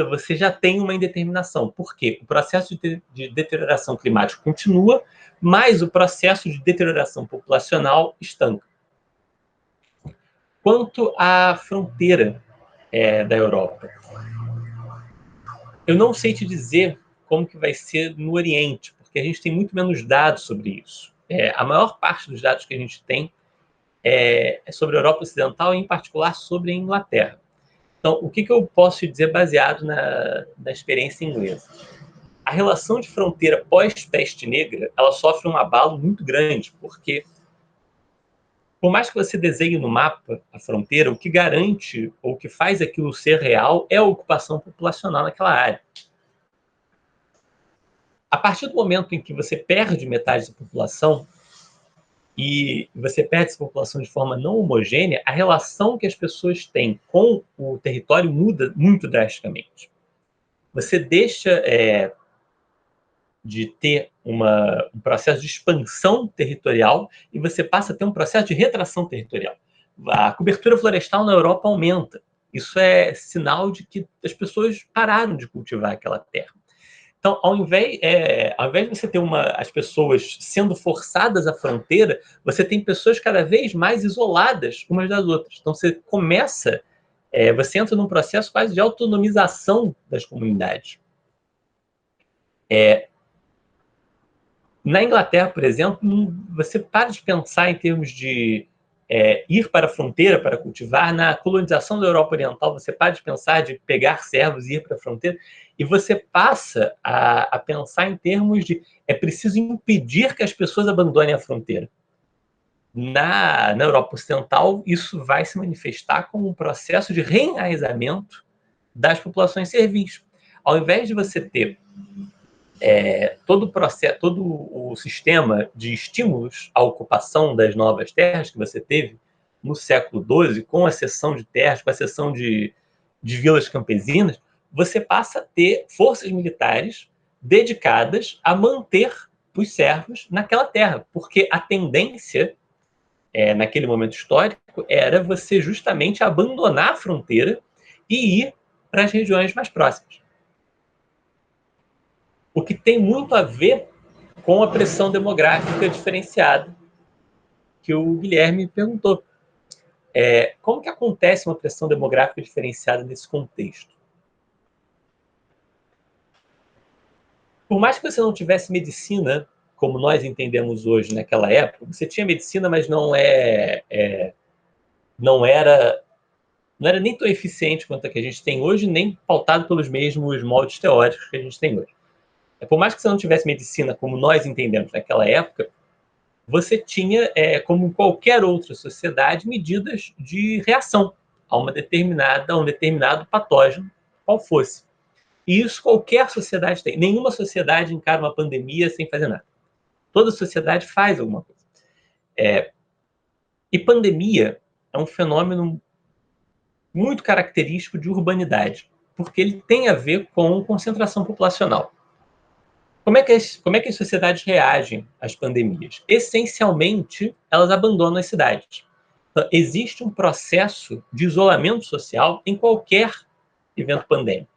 você já tem uma indeterminação. Por quê? O processo de deterioração climática continua, mas o processo de deterioração populacional estanca. Quanto à fronteira da Europa, eu não sei te dizer como que vai ser no Oriente, porque a gente tem muito menos dados sobre isso. A maior parte dos dados que a gente tem é sobre a Europa Ocidental, e em particular sobre a Inglaterra. Então, o que eu posso te dizer baseado na experiência inglesa? A relação de fronteira pós-peste negra, ela sofre um abalo muito grande, porque por mais que você desenhe no mapa a fronteira, o que garante ou o que faz aquilo ser real é a ocupação populacional naquela área. A partir do momento em que você perde metade da população, e você perde essa população de forma não homogênea, a relação que as pessoas têm com o território muda muito drasticamente. Você deixa de ter um processo de expansão territorial e você passa a ter um processo de retração territorial. A cobertura florestal na Europa aumenta. Isso é sinal de que as pessoas pararam de cultivar aquela terra. Então, ao invés de você ter as pessoas sendo forçadas à fronteira, você tem pessoas cada vez mais isoladas umas das outras. Então, você entra num processo quase de autonomização das comunidades. Na Inglaterra, por exemplo, você para de pensar em termos de ir para a fronteira para cultivar. Na colonização da Europa Oriental, você para de pensar de pegar servos e ir para a fronteira, e você passa a pensar em termos de é preciso impedir que as pessoas abandonem a fronteira. Na Europa Ocidental, isso vai se manifestar como um processo de reenraizamento das populações servis. Ao invés de você ter todo o sistema de estímulos à ocupação das novas terras que você teve no século XII, com a cessão de terras, com a cessão de vilas campesinas, você passa a ter forças militares dedicadas a manter os servos naquela terra, porque a tendência, naquele momento histórico, era você justamente abandonar a fronteira e ir para as regiões mais próximas. O que tem muito a ver com a pressão demográfica diferenciada que o Guilherme perguntou. Como que acontece uma pressão demográfica diferenciada nesse contexto? Por mais que você não tivesse medicina, como nós entendemos hoje naquela época, você tinha medicina, mas não era nem tão eficiente quanto a que a gente tem hoje, nem pautado pelos mesmos moldes teóricos que a gente tem hoje. Por mais que você não tivesse medicina como nós entendemos naquela época, você tinha, como em qualquer outra sociedade, medidas de reação a um determinado patógeno, qual fosse. E isso qualquer sociedade tem. Nenhuma sociedade encara uma pandemia sem fazer nada. Toda sociedade faz alguma coisa. E pandemia é um fenômeno muito característico de urbanidade, porque ele tem a ver com concentração populacional. Como é que as sociedades reagem às pandemias? Essencialmente, elas abandonam as cidades. Então, existe um processo de isolamento social em qualquer evento pandêmico.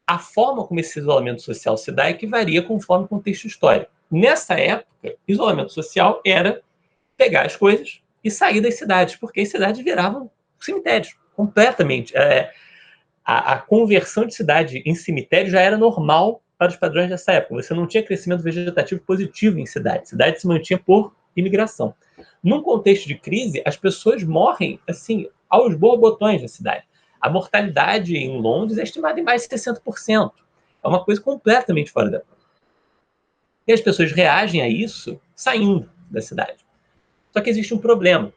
A forma como esse isolamento social se dá é que varia conforme o contexto histórico. Nessa época, isolamento social era pegar as coisas e sair das cidades, porque as cidades viravam cemitérios, completamente. A conversão de cidade em cemitério já era normal para os padrões dessa época. Você não tinha crescimento vegetativo positivo em cidade. Cidade se mantinha por imigração. Num contexto de crise, as pessoas morrem assim aos borbotões na cidade. A mortalidade em Londres é estimada em mais de 60%. É uma coisa completamente fora da curva. E as pessoas reagem a isso saindo da cidade. Só que existe um problema.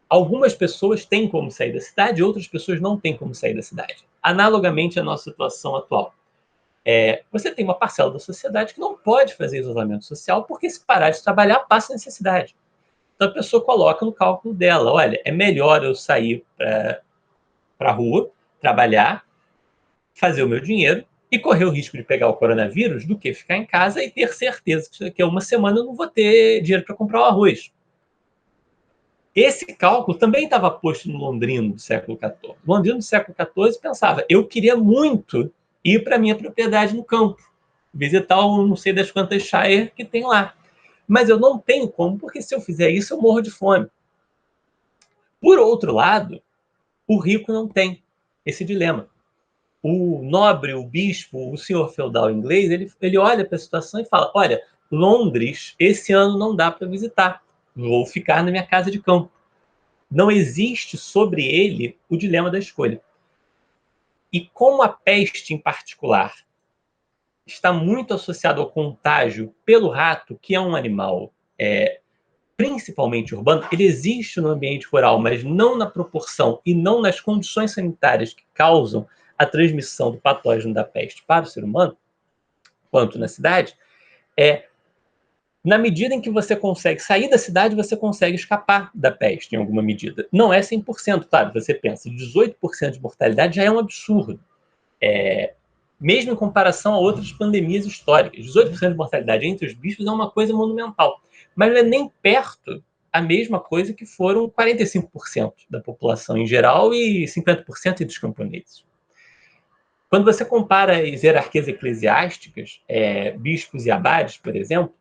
Algumas pessoas têm como sair da cidade, outras pessoas não têm como sair da cidade. Analogamente à nossa situação atual. Você tem uma parcela da sociedade que não pode fazer isolamento social porque, se parar de trabalhar, passa necessidade. Então, a pessoa coloca no cálculo dela, olha, é melhor eu sair para a rua, trabalhar, fazer o meu dinheiro e correr o risco de pegar o coronavírus do que ficar em casa e ter certeza que daqui a uma semana eu não vou ter dinheiro para comprar o arroz. Esse cálculo também estava posto no londrino do século XIV. O londrino do século XIV pensava, eu queria muito ir para a minha propriedade no campo, visitar o não sei das quantas shire que tem lá. Mas eu não tenho como, porque se eu fizer isso, eu morro de fome. Por outro lado, o rico não tem esse dilema. O nobre, o bispo, o senhor feudal inglês, ele olha para a situação e fala: olha, Londres esse ano não dá para visitar, vou ficar na minha casa de campo. Não existe sobre ele o dilema da escolha. E como a peste em particular está muito associado ao contágio pelo rato, que é um animal principalmente urbano, ele existe no ambiente rural, mas não na proporção e não nas condições sanitárias que causam a transmissão do patógeno da peste para o ser humano, quanto na cidade, na medida em que você consegue sair da cidade, você consegue escapar da peste em alguma medida. Não é 100%, claro, você pensa, 18% de mortalidade já é um absurdo. Mesmo em comparação a outras pandemias históricas. 18% de mortalidade entre os bichos é uma coisa monumental. Mas não é nem perto a mesma coisa que foram 45% da população em geral e 50% dos camponeses. Quando você compara as hierarquias eclesiásticas, bispos e abades, por exemplo,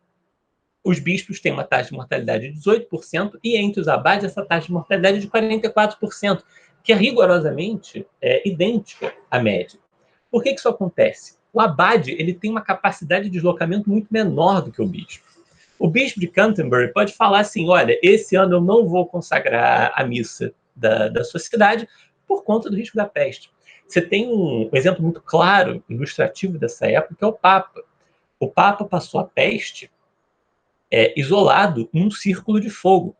os bispos têm uma taxa de mortalidade de 18% e entre os abades essa taxa de mortalidade é de 44%, que é rigorosamente idêntica à média. Por que isso acontece? O abade ele tem uma capacidade de deslocamento muito menor do que o bispo. O bispo de Canterbury pode falar assim: olha, esse ano eu não vou consagrar a missa da sua cidade por conta do risco da peste. Você tem um exemplo muito claro, ilustrativo dessa época, que é o Papa. O Papa passou a peste isolado num círculo de fogo.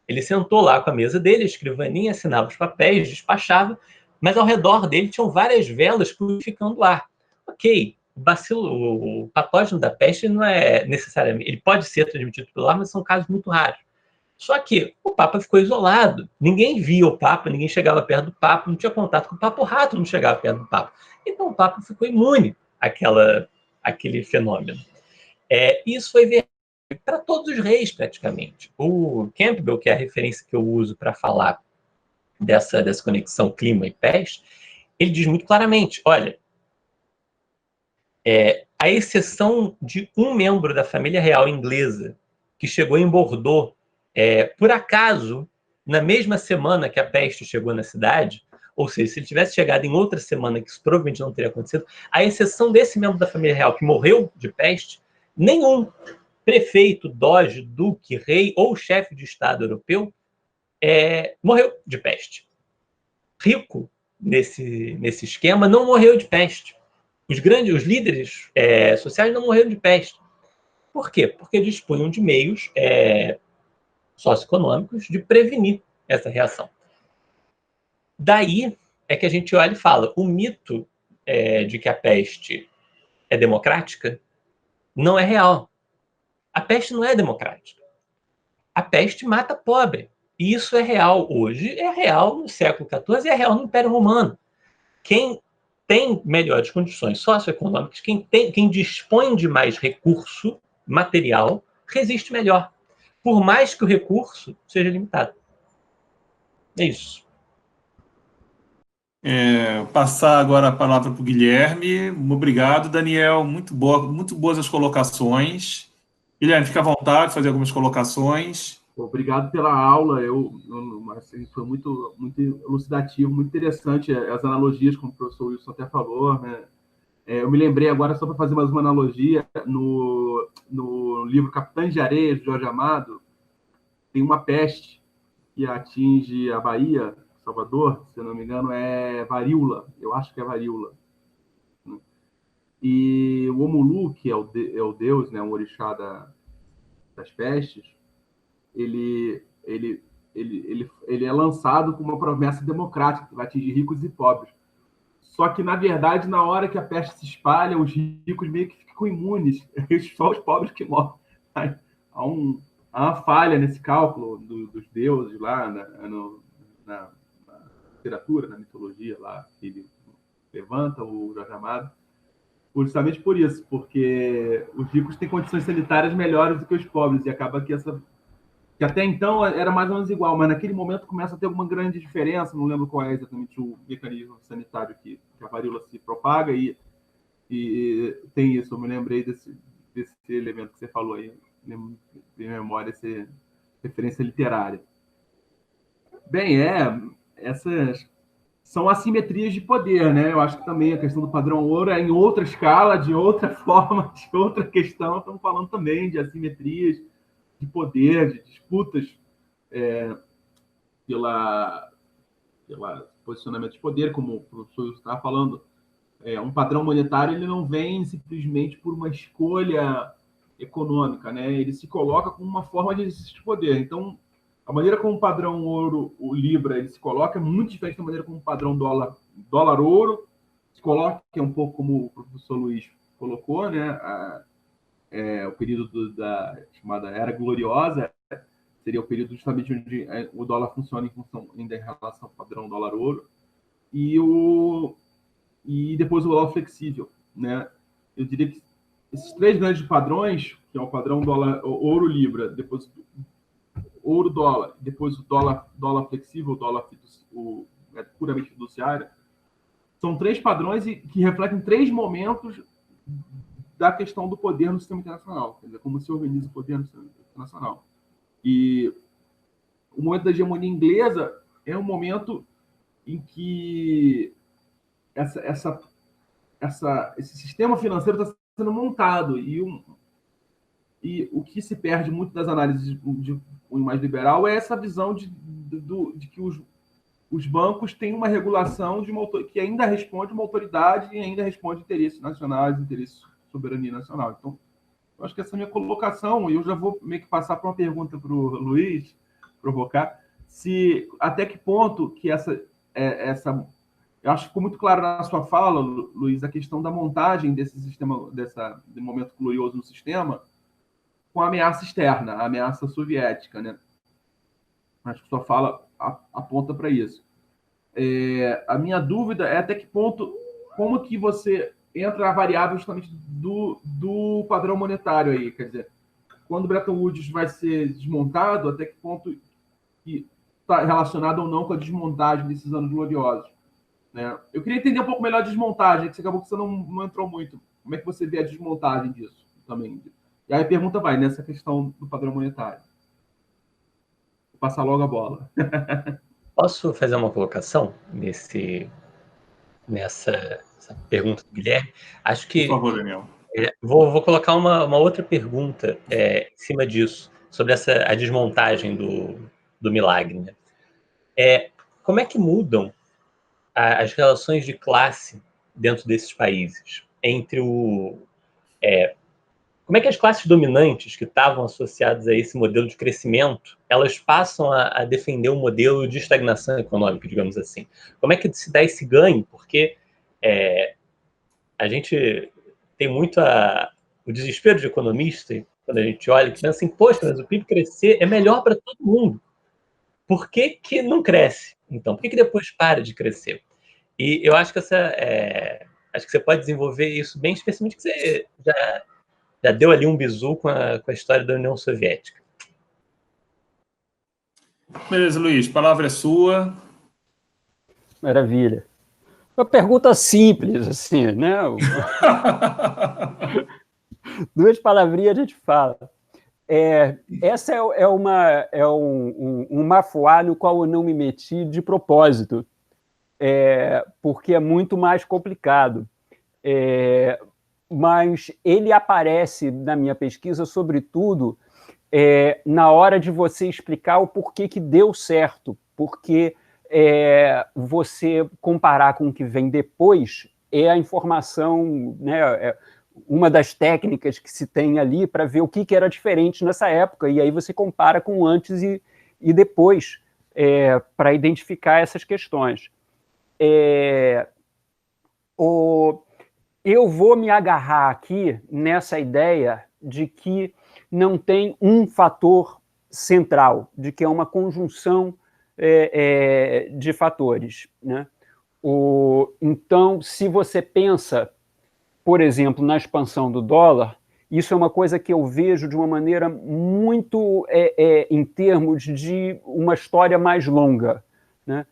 Ele sentou lá com a mesa dele, a escrivaninha, assinava os papéis, despachava, mas ao redor dele tinham várias velas purificando o ar. Ok, o patógeno da peste não é necessariamente, ele pode ser transmitido pelo ar, mas são casos muito raros. Só que o Papa ficou isolado. Ninguém via o Papa, ninguém chegava perto do Papa, não tinha contato com o Papa, o rato não chegava perto do Papa. Então o Papa ficou imune àquele fenômeno. Isso foi verdade para todos os reis, praticamente. O Campbell, que é a referência que eu uso para falar dessa conexão clima e peste, ele diz muito claramente: olha, a exceção de um membro da família real inglesa que chegou em Bordeaux, por acaso, na mesma semana que a peste chegou na cidade, ou seja, se ele tivesse chegado em outra semana, que isso provavelmente não teria acontecido, a exceção desse membro da família real que morreu de peste, nenhum prefeito, doge, duque, rei ou chefe de Estado europeu morreu de peste. Rico, nesse esquema, não morreu de peste. Os líderes sociais não morreram de peste. Por quê? Porque dispunham de meios socioeconômicos de prevenir essa reação. Daí é que a gente olha e fala: o mito de que a peste é democrática não é real. A peste não é democrática. A peste mata pobre. E isso é real hoje, é real no século XIV, é real no Império Romano. Quem tem melhores condições socioeconômicas, quem dispõe de mais recurso material, resiste melhor, por mais que o recurso seja limitado. É isso. Passar agora a palavra para o Guilherme. Obrigado, Daniel. Muito boas as colocações. Guilherme, fica à vontade de fazer algumas colocações. Obrigado pela aula. Assim, foi muito, muito elucidativo, muito interessante as analogias, como o professor Wilson até falou, né? Eu me lembrei agora, só para fazer mais uma analogia, no livro Capitães de Areia, de Jorge Amado, tem uma peste que atinge a Bahia, Salvador, se eu não me engano, é varíola. Eu acho que é varíola. E o Omulu, que é o deus, né, o orixá das pestes, ele é lançado com uma promessa democrática, que vai atingir ricos e pobres. Só que, na verdade, na hora que a peste se espalha, os ricos meio que ficam imunes, só os pobres que morrem. Há uma falha nesse cálculo dos deuses lá na literatura, na mitologia lá, que ele levanta, o Jorge Amado, justamente por isso, porque os ricos têm condições sanitárias melhores do que os pobres, e acaba que que até então era mais ou menos igual, mas naquele momento começa a ter uma grande diferença, não lembro qual é exatamente o mecanismo sanitário que a varíola se propaga, e tem isso, eu me lembrei desse elemento que você falou aí, de memória, essa referência literária. Bem, essas são assimetrias de poder, né? Eu acho que também a questão do padrão ouro é em outra escala, de outra forma, de outra questão. Estamos falando também de assimetrias de poder, de disputas pela posicionamento de poder, como o professor estava falando. Um padrão monetário ele não vem simplesmente por uma escolha econômica, né? Ele se coloca como uma forma de exercício de poder. Então, a maneira como o padrão ouro, o Libra, ele se coloca é muito diferente da maneira como o padrão dólar-ouro se coloca, que é um pouco como o professor Luiz colocou, né? O período da chamada Era Gloriosa seria o período justamente onde o dólar funciona em função ainda em relação ao padrão dólar-ouro e depois o dólar flexível, né? Eu diria que esses três grandes padrões, que é o padrão ouro-libra, depois ouro-dólar, depois o dólar flexível, o puramente fiduciário, são três padrões que refletem três momentos da questão do poder no sistema internacional, quer dizer, como se organiza o poder no sistema internacional. E o momento da hegemonia inglesa é um momento em que esse sistema financeiro está sendo montado e o que se perde muito das análises de um mais liberal é essa visão de que os bancos têm uma regulação que ainda responde uma autoridade e ainda responde interesses nacionais, interesses de soberania nacional. Então, eu acho que essa é a minha colocação, e eu já vou meio que passar para uma pergunta para o Luiz, provocar, até que ponto que essa eu acho que ficou muito claro na sua fala, Luiz, a questão da montagem desse sistema, de momento glorioso no sistema, com a ameaça externa, a ameaça soviética, né? Acho que sua fala aponta para isso. A minha dúvida é até que ponto, como que você entra a variável justamente do padrão monetário aí, quer dizer, quando Bretton Woods vai ser desmontado, até que ponto que está relacionado ou não com a desmontagem desses anos gloriosos, né? Eu queria entender um pouco melhor a desmontagem, que você não entrou muito. Como é que você vê a desmontagem disso também? E aí a pergunta vai nessa questão do padrão monetário. Vou passar logo a bola. Posso fazer uma colocação nessa pergunta do Guilherme? Acho que... Por favor, Daniel. Vou colocar uma outra pergunta em cima disso, sobre a desmontagem do milagre, né? Como é que mudam as relações de classe dentro desses países? Como é que as classes dominantes que estavam associadas a esse modelo de crescimento, elas passam a defender um modelo de estagnação econômica, digamos assim? Como é que se dá esse ganho? Porque a gente tem muito o desespero de economista, quando a gente olha e pensa assim, poxa, mas o PIB crescer é melhor para todo mundo. Por que não cresce? Então, por que depois para de crescer? E eu acho que acho que você pode desenvolver isso bem, especialmente que você já deu ali um bizu com a história da União Soviética. Beleza, Luiz, a palavra é sua. Maravilha. Uma pergunta simples, assim, né? Duas palavrinhas a gente fala. Essa é um mafuá no qual eu não me meti de propósito, porque é muito mais complicado. Mas ele aparece na minha pesquisa, sobretudo, na hora de você explicar o porquê que deu certo, porque você comparar com o que vem depois é a informação, né, uma das técnicas que se tem ali para ver o que era diferente nessa época, e aí você compara com antes e depois para identificar essas questões. Eu vou me agarrar aqui nessa ideia de que não tem um fator central, de que é uma conjunção de fatores, né? Então, se você pensa, por exemplo, na expansão do dólar, isso é uma coisa que eu vejo de uma maneira muito em termos de uma história mais longa, né?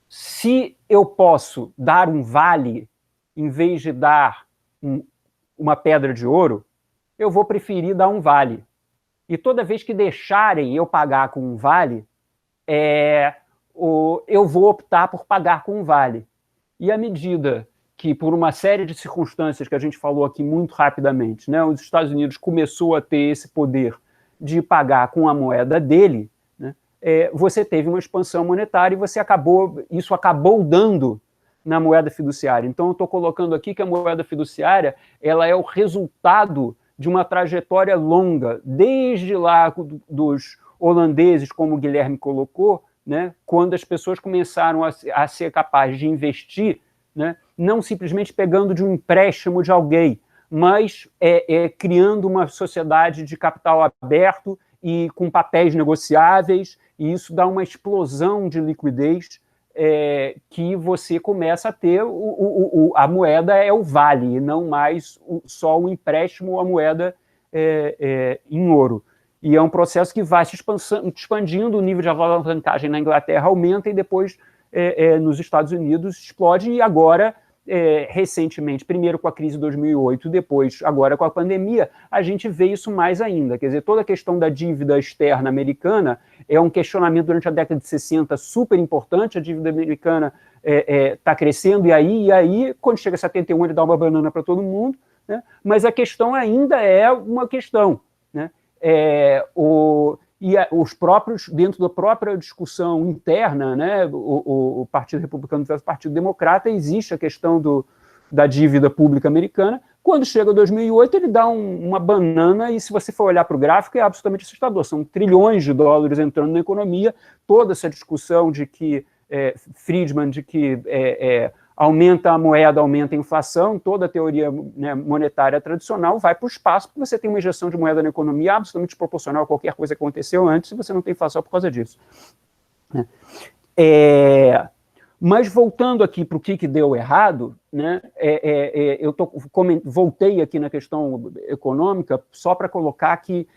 Se eu posso dar um vale em vez de dar uma pedra de ouro, eu vou preferir dar um vale. E toda vez que deixarem eu pagar com um vale, eu vou optar por pagar com um vale. E à medida que, por uma série de circunstâncias que a gente falou aqui muito rapidamente, né, os Estados Unidos começou a ter esse poder de pagar com a moeda dele, né, você teve uma expansão monetária e isso acabou dando na moeda fiduciária. Então, eu estou colocando aqui que a moeda fiduciária ela é o resultado de uma trajetória longa, desde lá dos holandeses, como o Guilherme colocou, né, quando as pessoas começaram a ser capazes de investir, né, não simplesmente pegando de um empréstimo de alguém, mas criando uma sociedade de capital aberto e com papéis negociáveis, e isso dá uma explosão de liquidez que você começa a ter, a moeda é o vale, e não mais só o empréstimo, a moeda em ouro. E é um processo que vai se expandindo, o nível de alavancagem na Inglaterra aumenta e depois nos Estados Unidos explode, e agora, recentemente, primeiro com a crise de 2008, depois agora com a pandemia, a gente vê isso mais ainda. Quer dizer, toda a questão da dívida externa americana é um questionamento durante a década de 60 super importante, a dívida americana está crescendo, e aí, quando chega a 71, ele dá uma banana para todo mundo, né? Mas a questão ainda é uma questão, né? Os próprios, dentro da própria discussão interna, né, o Partido Republicano versus o Partido Democrata, existe a questão da dívida pública americana. Quando chega 2008, ele dá uma banana, e se você for olhar para o gráfico, é absolutamente assustador. São trilhões de dólares entrando na economia, toda essa discussão de que Friedman, de que aumenta a moeda, aumenta a inflação, toda a teoria, né, monetária tradicional vai para o espaço, porque você tem uma injeção de moeda na economia absolutamente proporcional a qualquer coisa que aconteceu antes, e você não tem inflação por causa disso. Mas voltando aqui para o que deu errado, né, eu voltei aqui na questão econômica só para colocar que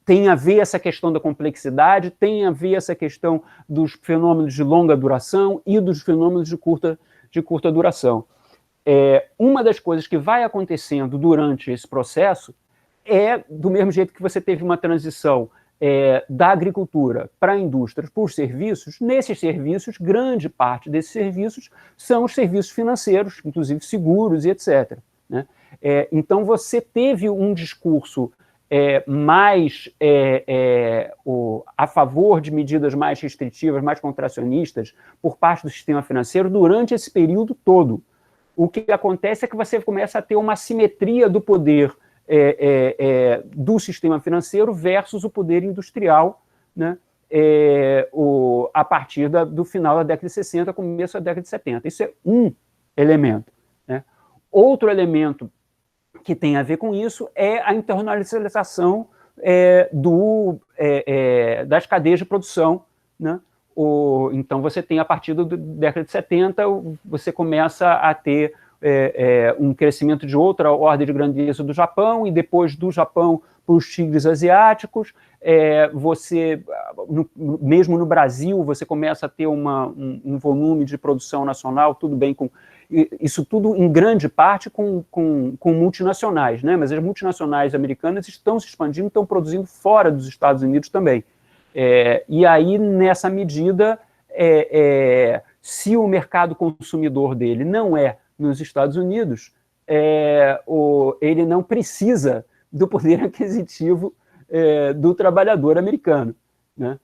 tem a ver essa questão da complexidade, tem a ver essa questão dos fenômenos de longa duração e dos fenômenos de curta duração. Uma das coisas que vai acontecendo durante esse processo do mesmo jeito que você teve uma transição da agricultura para a indústria, por serviços, nesses serviços, grande parte desses serviços são os serviços financeiros, inclusive seguros e etc. Né? Então, você teve um discurso mais a favor de medidas mais restritivas, mais contracionistas, por parte do sistema financeiro durante esse período todo. O que acontece é que você começa a ter uma assimetria do poder do sistema financeiro versus o poder industrial, né, a partir do final da década de 60, começo da década de 70. Isso é um elemento. Né? Outro elemento que tem a ver com isso é a internacionalização das cadeias de produção. Né? Então, você tem, a partir da década de 70, você começa a ter um crescimento de outra ordem de grandeza do Japão, e depois do Japão para os tigres asiáticos. Mesmo no Brasil, você começa a ter um volume de produção nacional, tudo bem, isso tudo em grande parte com multinacionais, né? Mas as multinacionais americanas estão se expandindo, estão produzindo fora dos Estados Unidos também. E aí, nessa medida, se o mercado consumidor dele não é nos Estados Unidos, ele não precisa do poder aquisitivo do trabalhador americano. Né?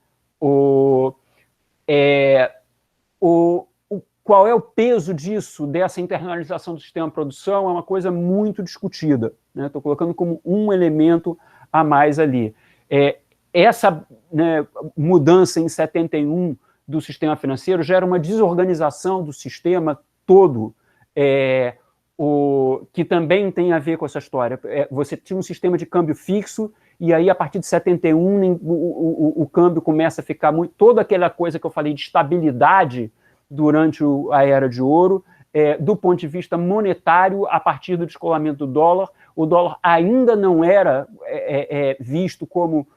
Qual é o peso disso, dessa internalização do sistema de produção, é uma coisa muito discutida. Estou colocando como um elemento a mais ali. Essa, né, mudança em 71 do sistema financeiro gera uma desorganização do sistema todo, que também tem a ver com essa história. Você tinha um sistema de câmbio fixo, e aí, a partir de 71, o câmbio começa a ficar muito... Toda aquela coisa que eu falei de estabilidade durante a Era de Ouro, do ponto de vista monetário, a partir do descolamento do dólar, o dólar ainda não era visto como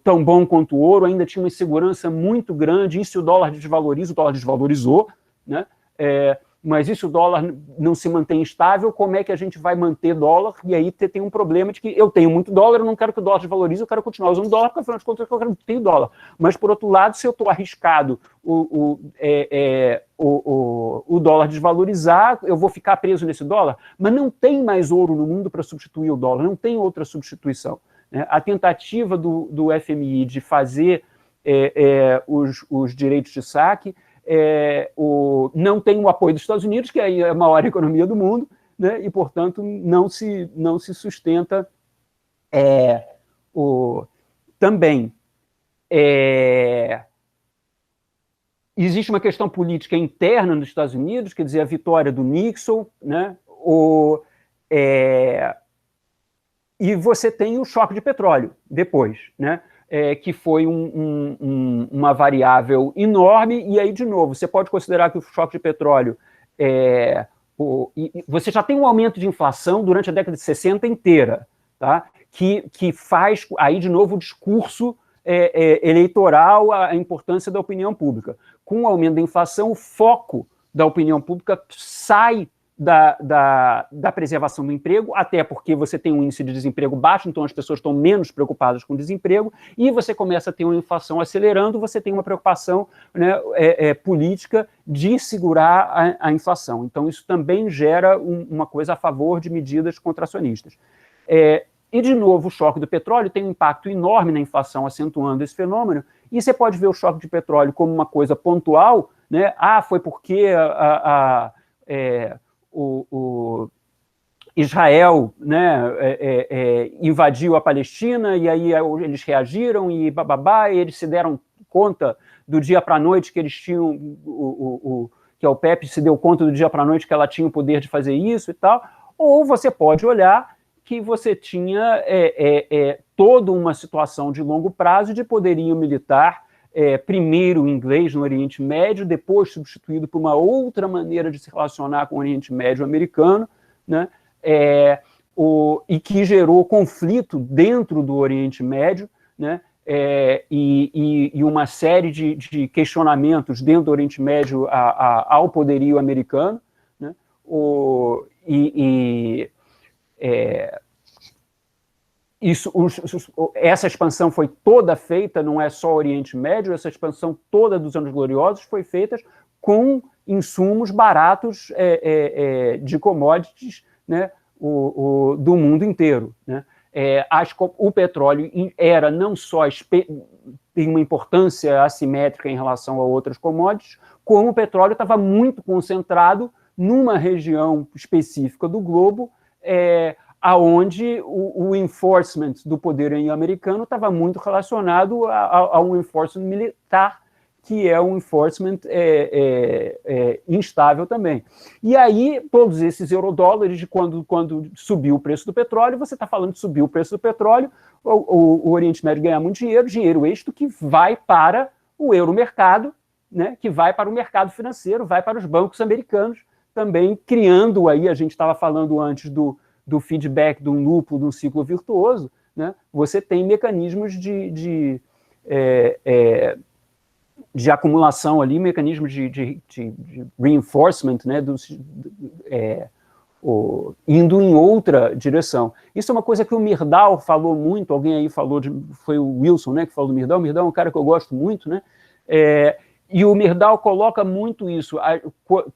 tão bom quanto o ouro, ainda tinha uma insegurança muito grande, e se o dólar desvaloriza, o dólar desvalorizou, né? mas e se o dólar não se mantém estável, como é que a gente vai manter dólar? E aí tem um problema de que eu tenho muito dólar, eu não quero que o dólar desvalorize, eu quero continuar usando dólar, porque afinal de contas eu tenho dólar. Mas, por outro lado, se eu estou arriscado o dólar desvalorizar, eu vou ficar preso nesse dólar, mas não tem mais ouro no mundo para substituir o dólar, não tem outra substituição. Né? A tentativa do FMI de fazer os direitos de saque não tem o apoio dos Estados Unidos, que aí é a maior economia do mundo, né? E, portanto, não se sustenta também. Existe uma questão política interna nos Estados Unidos, quer dizer, a vitória do Nixon, né? E você tem o choque de petróleo depois, né? Que foi uma variável enorme, e aí, de novo, você pode considerar que o choque de petróleo você já tem um aumento de inflação durante a década de 60 inteira, tá? Que faz, aí, de novo, o discurso eleitoral, a importância da opinião pública. Com o aumento da inflação, o foco da opinião pública sai da preservação do emprego, até porque você tem um índice de desemprego baixo, então as pessoas estão menos preocupadas com o desemprego, e você começa a ter uma inflação acelerando, você tem uma preocupação, né, política de segurar a inflação. Então isso também gera uma coisa a favor de medidas contracionistas. E, de novo, o choque do petróleo tem um impacto enorme na inflação, acentuando esse fenômeno, e você pode ver o choque de petróleo como uma coisa pontual, né? Foi porque o Israel, né, invadiu a Palestina, e aí eles reagiram, e bababá, e eles se deram conta do dia para a noite que eles tinham, que a OPEP se deu conta do dia para a noite que ela tinha o poder de fazer isso e tal. Ou você pode olhar que você tinha toda uma situação de longo prazo de poderio militar, primeiro inglês no Oriente Médio, depois substituído por uma outra maneira de se relacionar com o Oriente Médio americano, né? E que gerou conflito dentro do Oriente Médio, né? E uma série de questionamentos dentro do Oriente Médio ao poderio americano, né? Essa expansão foi toda feita, não é só Oriente Médio, essa expansão toda dos anos gloriosos foi feita com insumos baratos de commodities, né, do mundo inteiro. Né? O petróleo era não só tem uma importância assimétrica em relação a outras commodities, como o petróleo estava muito concentrado numa região específica do globo, aonde o enforcement do poder americano estava muito relacionado a um enforcement militar, que é um enforcement instável também. E aí, todos esses eurodólares, quando subiu o preço do petróleo, você está falando de subir o preço do petróleo, o Oriente Médio ganha muito dinheiro extra que vai para o euromercado, né, que vai para o mercado financeiro, vai para os bancos americanos, também criando aí, a gente estava falando antes do feedback de um loop, de um ciclo virtuoso, né? Você tem mecanismos de acumulação ali, mecanismos de reinforcement, né? Indo em outra direção. Isso é uma coisa que o Myrdal falou muito, alguém aí falou, foi o Wilson, né, que falou do Myrdal. O Myrdal é um cara que eu gosto muito, né? E o Myrdal coloca muito isso.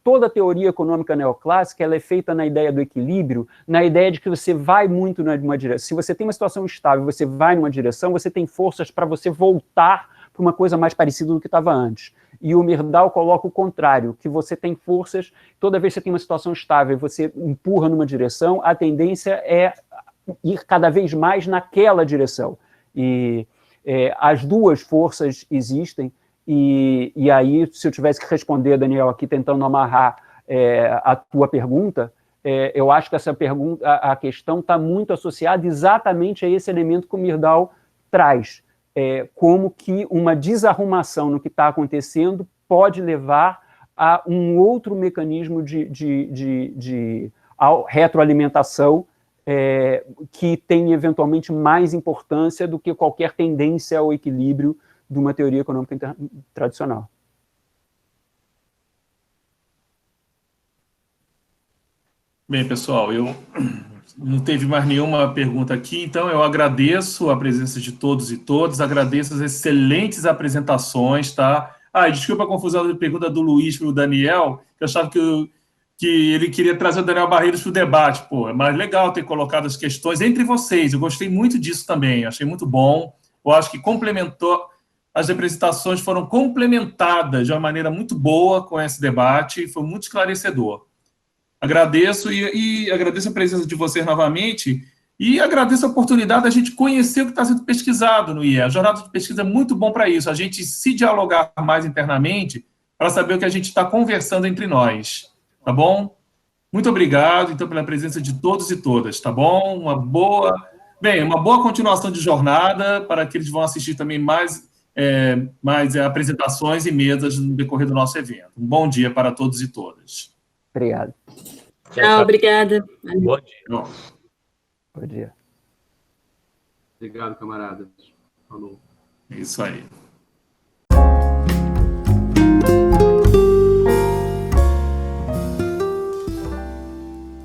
Toda a teoria econômica neoclássica ela é feita na ideia do equilíbrio, na ideia de que você vai muito numa direção. Se você tem uma situação estável, você vai numa direção, você tem forças para você voltar para uma coisa mais parecida do que estava antes. E o Myrdal coloca o contrário, que você tem forças, toda vez que você tem uma situação estável, você empurra numa direção, a tendência é ir cada vez mais naquela direção. E as duas forças existem. E aí, se eu tivesse que responder, Daniel, aqui tentando amarrar a tua pergunta, eu acho que essa pergunta, a questão está muito associada exatamente a esse elemento que o Myrdal traz, como que uma desarrumação no que está acontecendo pode levar a um outro mecanismo de retroalimentação que tem eventualmente mais importância do que qualquer tendência ao equilíbrio de uma teoria econômica tradicional. Bem, pessoal, eu não teve mais nenhuma pergunta aqui, então eu agradeço a presença de todos e todas, agradeço as excelentes apresentações, tá? Ah, desculpa a confusão da pergunta do Luiz para o Daniel, que eu achava que ele queria trazer o Daniel Barreiros para o debate. Pô, é mais legal ter colocado as questões entre vocês, eu gostei muito disso também, achei muito bom, eu acho que complementou, as apresentações foram complementadas de uma maneira muito boa com esse debate, foi muito esclarecedor. Agradeço e agradeço a presença de vocês novamente e agradeço a oportunidade da gente conhecer o que está sendo pesquisado no IE. A jornada de pesquisa é muito bom para isso, a gente se dialogar mais internamente para saber o que a gente está conversando entre nós, tá bom? Muito obrigado, então, pela presença de todos e todas, tá bom? Uma boa continuação de jornada para aqueles que vão assistir também mais apresentações e mesas no decorrer do nosso evento. Um bom dia para todos e todas. Obrigado. Tchau, obrigada. Bom dia. Bom dia. Obrigado, camaradas. Falou. É isso aí.